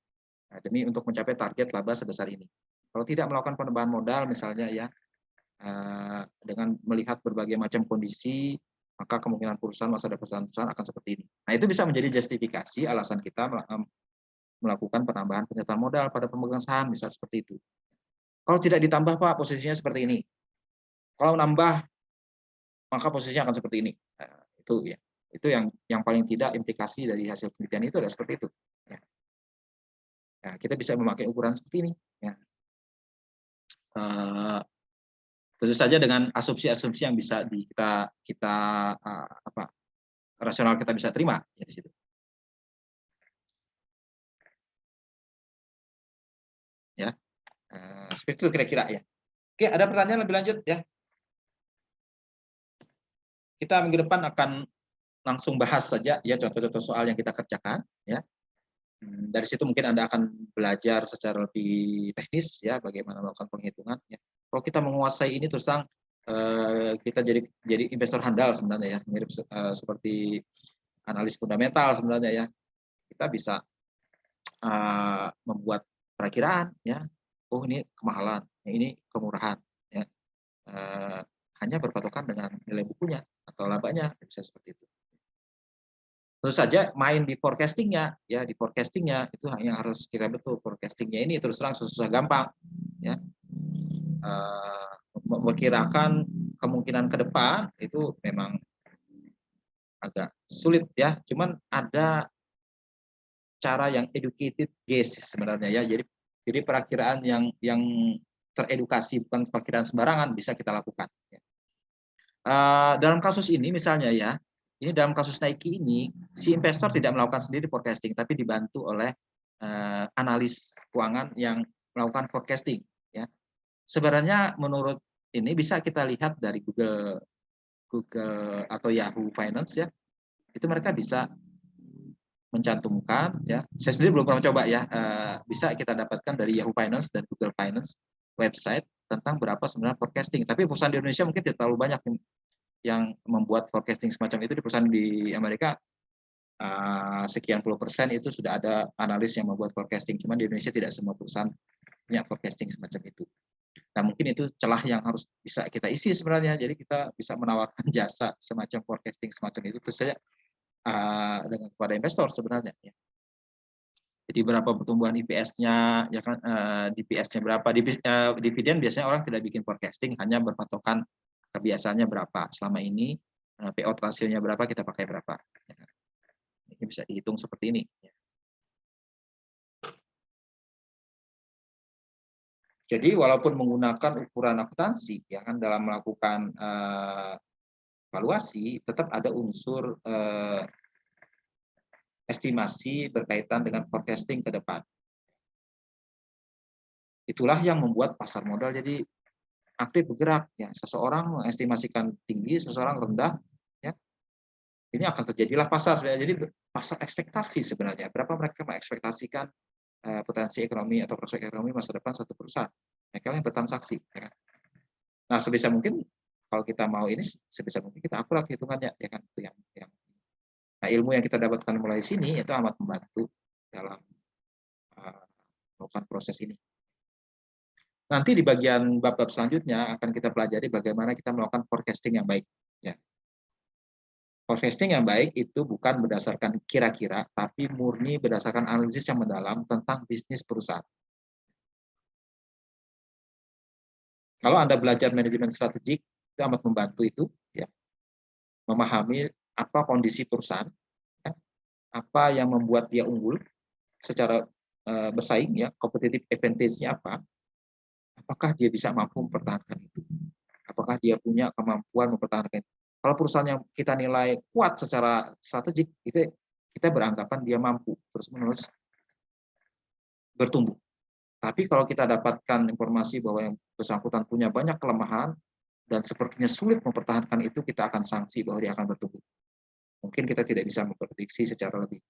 Nah, demi untuk mencapai target laba sebesar ini. Kalau tidak melakukan penambahan modal misalnya ya, dengan melihat berbagai macam kondisi, maka kemungkinan perusahaan masa depan perusahaan akan seperti ini. Nah itu bisa menjadi justifikasi alasan kita melakukan penambahan penyertaan modal pada pemegang saham, bisa seperti itu. Kalau tidak ditambah Pak, posisinya seperti ini. Kalau nambah, maka posisinya akan seperti ini. Nah, itu ya. Itu yang paling tidak implikasi dari hasil penelitian itu adalah seperti itu. Ya. Nah, kita bisa memakai ukuran seperti ini. Ya. Tentu saja dengan asumsi-asumsi yang bisa kita rasional kita bisa terima ya di situ. Ya, seperti itu kira-kira ya. Oke, ada pertanyaan lebih lanjut ya? Kita minggu depan akan langsung bahas saja ya contoh-contoh soal yang kita kerjakan ya. Dari situ mungkin Anda akan belajar secara lebih teknis ya bagaimana melakukan penghitungan ya. Kalau kita menguasai ini terus terang kita jadi investor handal sebenarnya ya, mirip seperti analis fundamental sebenarnya ya. Kita bisa membuat perakiraan ya. Oh ini kemahalan, ini kemurahan ya. Hanya berpatokan dengan nilai bukunya atau labanya bisa seperti itu. Tentu saja main di forecastingnya ya, di forecastingnya itu yang harus kira betul. Forecastingnya ini terus terang susah gampang ya. Memperkirakan kemungkinan ke depan itu memang agak sulit ya. Cuman ada cara yang educated guess sebenarnya ya. Jadi perakiraan yang teredukasi, bukan perakiraan sembarangan, bisa kita lakukan. Ya. Dalam kasus ini misalnya ya, ini dalam kasus Nike ini si investor tidak melakukan sendiri forecasting, tapi dibantu oleh analis keuangan yang melakukan forecasting. Ya. Sebenarnya menurut ini bisa kita lihat dari Google atau Yahoo Finance ya, itu mereka bisa mencantumkan, ya. Saya sendiri belum pernah coba ya. Bisa kita dapatkan dari Yahoo Finance dan Google Finance website tentang berapa sebenarnya forecasting. Tapi perusahaan di Indonesia mungkin tidak terlalu banyak yang membuat forecasting semacam itu. Di perusahaan di Amerika sekian puluh persen itu sudah ada analis yang membuat forecasting. Cuman di Indonesia tidak semua perusahaan punya forecasting semacam itu. Nah, mungkin itu celah yang harus bisa kita isi sebenarnya. Jadi kita bisa menawarkan jasa semacam forecasting semacam itu saja dengan kepada investor sebenarnya. Ya. Jadi berapa pertumbuhan EPS-nya, ya kan, DPS-nya berapa, dividen biasanya orang tidak bikin forecasting, hanya berpatokan kebiasaannya berapa. Selama ini payout rasionya berapa, kita pakai berapa. Ya. Ini bisa dihitung seperti ini. Ya. Jadi walaupun menggunakan ukuran akuntansi, ya kan, dalam melakukan valuasi, tetap ada unsur estimasi berkaitan dengan forecasting ke depan. Itulah yang membuat pasar modal jadi aktif bergerak. Ya. Seseorang mengestimasikan tinggi, seseorang rendah, ya, ini akan terjadilah pasar sebenarnya. Jadi pasar ekspektasi sebenarnya. Berapa mereka mengekspektasikan potensi ekonomi atau prospek ekonomi masa depan suatu perusahaan. Mereka yang bertransaksi. Ya. Nah, sebisa mungkin kalau kita mau ini, sebisa mungkin kita akurat hitungannya, ya kan? Itu yang. Nah, ilmu yang kita dapatkan mulai sini itu amat membantu dalam melakukan proses ini. Nanti di bagian bab-bab selanjutnya akan kita pelajari bagaimana kita melakukan forecasting yang baik. Ya. Forecasting yang baik itu bukan berdasarkan kira-kira, tapi murni berdasarkan analisis yang mendalam tentang bisnis perusahaan. Kalau Anda belajar manajemen strategik, itu amat membantu itu, ya, memahami apa kondisi perusahaan, ya, apa yang membuat dia unggul secara bersaing, ya, competitive advantage-nya apa, apakah dia bisa mampu mempertahankan itu, apakah dia punya kemampuan mempertahankan itu. Kalau perusahaan yang kita nilai kuat secara strategik, itu kita beranggapan dia mampu terus-menerus bertumbuh. Tapi kalau kita dapatkan informasi bahwa yang bersangkutan punya banyak kelemahan dan sepertinya sulit mempertahankan itu, kita akan sanksi bahwa dia akan bertumbuh. Mungkin kita tidak bisa memprediksi secara lebih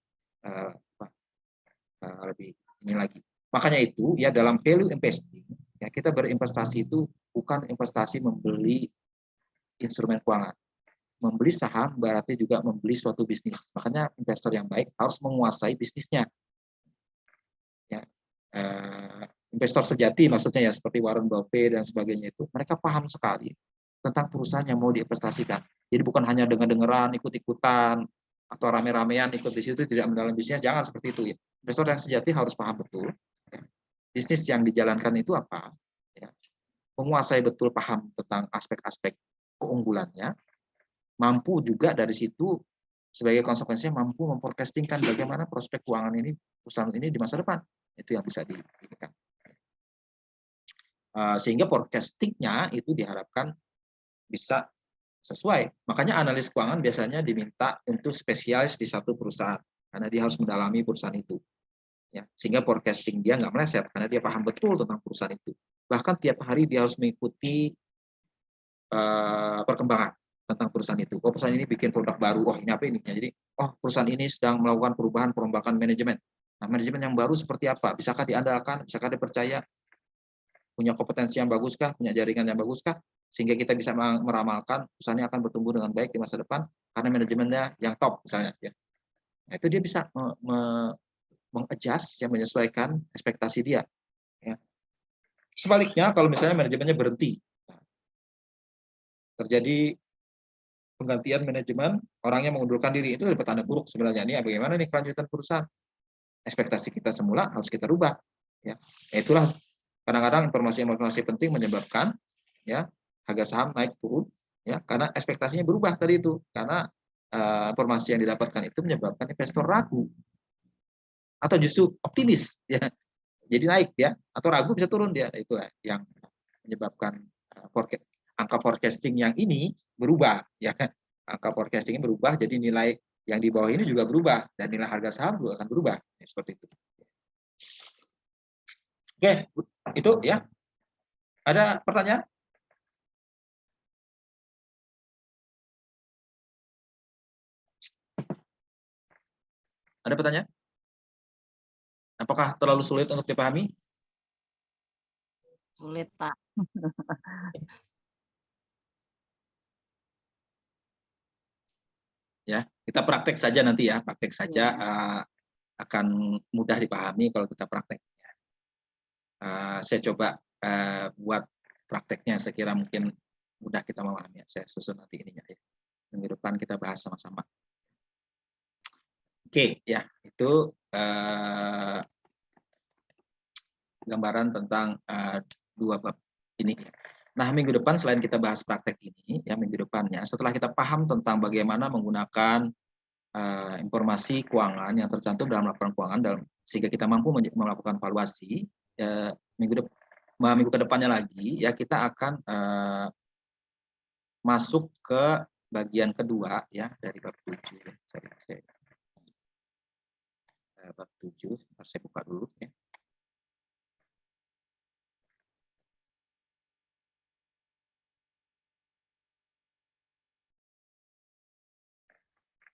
lebih ini lagi. Makanya itu, ya, dalam value investing, ya, kita berinvestasi itu bukan investasi membeli instrumen keuangan. Membeli saham berarti juga membeli suatu bisnis. Makanya investor yang baik harus menguasai bisnisnya. Ya. Investor sejati maksudnya, ya, seperti Warren Buffett dan sebagainya, itu mereka paham sekali tentang perusahaan yang mau diinvestasikan. Jadi bukan hanya dengar-dengaran, ikut-ikutan, atau rame-ramean ikut di situ, tidak mendalam bisnis. Jangan seperti itu, ya. Investor yang sejati harus paham betul, ya, bisnis yang dijalankan itu apa, ya. Menguasai betul, paham tentang aspek-aspek keunggulannya, mampu juga dari situ sebagai konsekuensinya mampu memforecastingkan bagaimana prospek keuangan ini, perusahaan ini di masa depan. Itu yang bisa diberikan. Sehingga forecastingnya itu diharapkan bisa sesuai. Makanya analis keuangan biasanya diminta untuk spesialis di satu perusahaan, karena dia harus mendalami perusahaan itu. Ya, sehingga forecasting dia nggak meleset, karena dia paham betul tentang perusahaan itu. Bahkan tiap hari dia harus mengikuti perkembangan tentang perusahaan itu. Oh, perusahaan ini bikin produk baru. Oh, ini apa ini? Jadi, oh, perusahaan ini sedang melakukan perubahan perombakan manajemen. Nah, manajemen yang baru seperti apa? Bisakah diandalkan? Bisakah dipercaya? Punya kompetensi yang baguskah? Punya jaringan yang baguskah? Sehingga kita bisa meramalkan perusahaan ini akan bertumbuh dengan baik di masa depan karena manajemennya yang top misalnya. Ya. Nah, itu dia bisa mengadjust, yang menyesuaikan ekspektasi dia. Ya. Sebaliknya, kalau misalnya manajemennya berhenti, terjadi penggantian manajemen, orangnya mengundurkan diri, itu dapat tanda buruk sebenarnya. Ini bagaimana nih kelanjutan perusahaan? Ekspektasi kita semula harus kita rubah. Ya, itulah kadang-kadang informasi-informasi penting menyebabkan, ya, harga saham naik turun, ya, karena ekspektasinya berubah tadi itu. Karena informasi yang didapatkan itu menyebabkan investor ragu atau justru optimis, ya. Jadi naik, ya, atau ragu bisa turun dia. Itulah yang menyebabkan angka forecasting yang ini berubah, ya. Angka forecastingnya berubah, jadi nilai yang di bawah ini juga berubah dan nilai harga saham juga akan berubah, ya, seperti itu. Oke, itu, ya. Ada pertanyaan? Ada pertanyaan? Apakah terlalu sulit untuk dipahami? Sulit, Pak. Ya, kita praktek saja nanti ya, praktek saja Iya. akan mudah dipahami kalau kita praktek. Saya coba buat prakteknya, saya kira mungkin mudah kita memahami. Saya susun nanti ininya ya. Minggu depan kita bahas sama-sama. Oke, ya itu gambaran tentang dua bab ini. Nah, minggu depan selain kita bahas praktek ini, ya minggu depannya setelah kita paham tentang bagaimana menggunakan informasi keuangan yang tercantum dalam laporan keuangan sehingga kita mampu melakukan valuasi, minggu ke depannya lagi ya kita akan masuk ke bagian kedua ya dari bab 7 ya. Bab 7, saya buka dulu ya.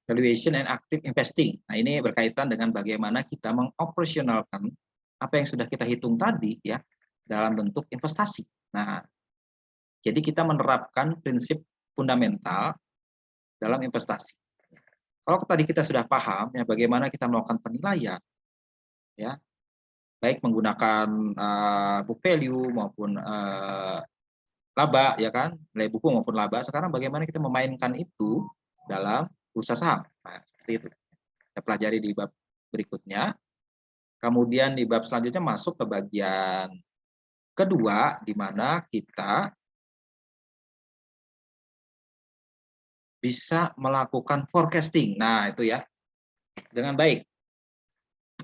Valuation and active investing. Nah, ini berkaitan dengan bagaimana kita mengoperasionalkan apa yang sudah kita hitung tadi ya dalam bentuk investasi. Nah, jadi kita menerapkan prinsip fundamental dalam investasi. Kalau tadi kita sudah paham ya bagaimana kita melakukan penilaian ya, baik menggunakan book value maupun laba ya kan, nilai buku maupun laba. Sekarang bagaimana kita memainkan itu dalam bursa saham. Nah, seperti itu. Kita pelajari di bab berikutnya. Kemudian di bab selanjutnya masuk ke bagian kedua di mana kita bisa melakukan forecasting. Nah, itu ya. Dengan baik.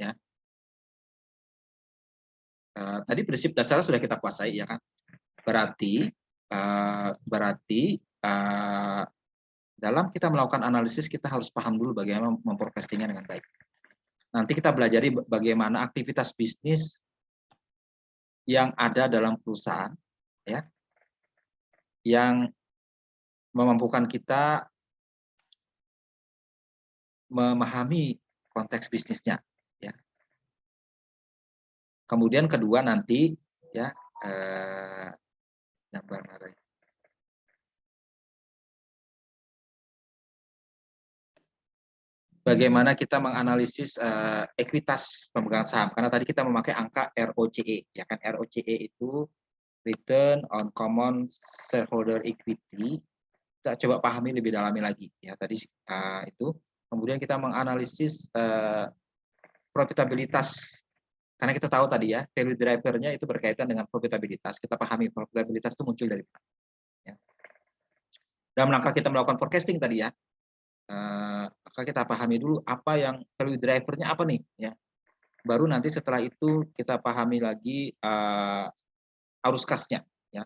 Ya. Tadi prinsip dasarnya sudah kita kuasai ya kan. Berarti dalam kita melakukan analisis kita harus paham dulu bagaimana memforecastingnya dengan baik. Nanti kita belajar bagaimana aktivitas bisnis yang ada dalam perusahaan ya, yang memampukan kita memahami konteks bisnisnya ya. Kemudian kedua nanti ya bagaimana kita menganalisis ekuitas pemegang saham, karena tadi kita memakai angka ROCE ya kan. ROCE itu Return on Common Shareholder Equity. Kita coba pahami lebih dalamnya lagi ya tadi itu. Kemudian kita menganalisis profitabilitas, karena kita tahu tadi ya value driver-nya itu berkaitan dengan profitabilitas. Kita pahami profitabilitas itu muncul dari mana ya. Dalam rangka kita melakukan forecasting tadi ya, maka kita pahami dulu apa yang value driver-nya apa nih ya. Baru nanti setelah itu kita pahami lagi arus kasnya ya.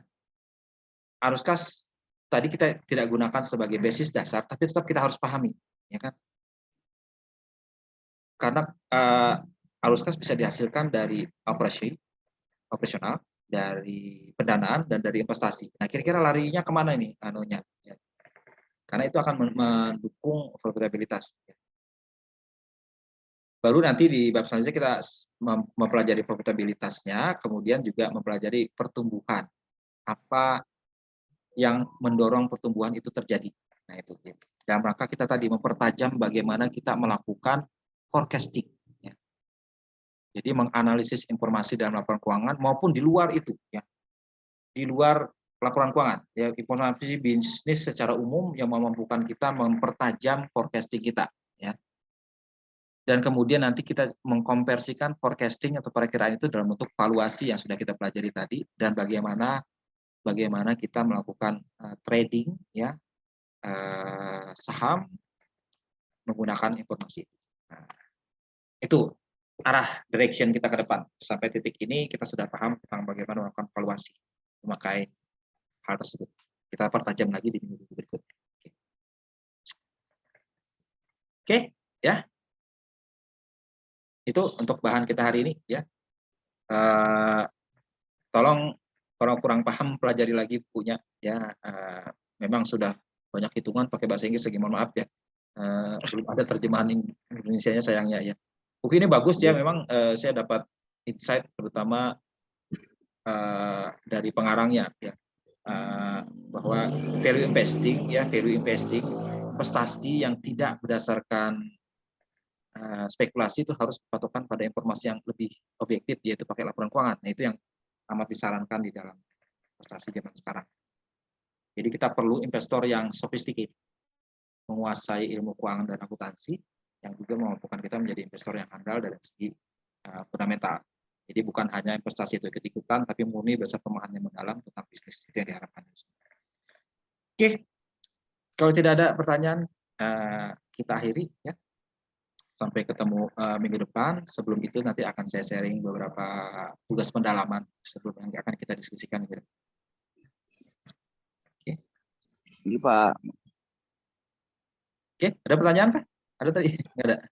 Arus kas tadi kita tidak gunakan sebagai basis dasar, tapi tetap kita harus pahami ya kan. Karena arus kas bisa dihasilkan dari operasional, dari pendanaan dan dari investasi. Nah, kira-kira larinya kemana ini anunya ya. Karena itu akan mendukung profitabilitas. Baru nanti di bab selanjutnya kita mempelajari profitabilitasnya, kemudian juga mempelajari pertumbuhan. Apa yang mendorong pertumbuhan itu terjadi. Nah, itu. Dalam rangka kita tadi mempertajam bagaimana kita melakukan forecasting. Ya. Jadi menganalisis informasi dalam laporan keuangan maupun di luar itu. Ya. Di luar laporan keuangan. Ya, informasi bisnis secara umum yang memampukan kita mempertajam forecasting kita. Ya. Dan kemudian nanti kita mengkonversikan forecasting atau perakiraan itu dalam bentuk valuasi yang sudah kita pelajari tadi, dan bagaimana kita melakukan trading ya saham menggunakan informasi. Nah, itu arah direction kita ke depan. Sampai titik ini kita sudah paham tentang bagaimana melakukan valuasi memakai hal tersebut. Kita pertajam lagi di minggu berikutnya. Oke, ya. Itu untuk bahan kita hari ini ya. Tolong kalau kurang paham pelajari lagi bukunya ya. Memang sudah banyak hitungan pakai bahasa Inggris, lagi mohon maaf ya. Belum ada terjemahan Indonesianya sayangnya ya. Buku ini bagus ya, memang saya dapat insight terutama dari pengarangnya ya, bahwa value investing ya, investasi yang tidak berdasarkan spekulasi itu harus berpatokan pada informasi yang lebih objektif, yaitu pakai laporan keuangan. Nah, itu yang amat disarankan di dalam investasi zaman sekarang. Jadi kita perlu investor yang sophisticated, menguasai ilmu keuangan dan akuntansi, yang juga memampukan kita menjadi investor yang handal dari segi fundamental. Jadi bukan hanya investasi itu ikut-ikutan, tapi murni berdasar pemahaman yang mendalam tentang bisnis, itu yang diharapkan. Oke, kalau tidak ada pertanyaan, kita akhiri ya. Sampai ketemu minggu depan. Sebelum itu nanti akan saya sharing beberapa tugas pendalaman sebelum yang akan kita diskusikan. Oke. Iya, Pak. Oke, ada pertanyaan Pak? Ada tadi? Nggak ada.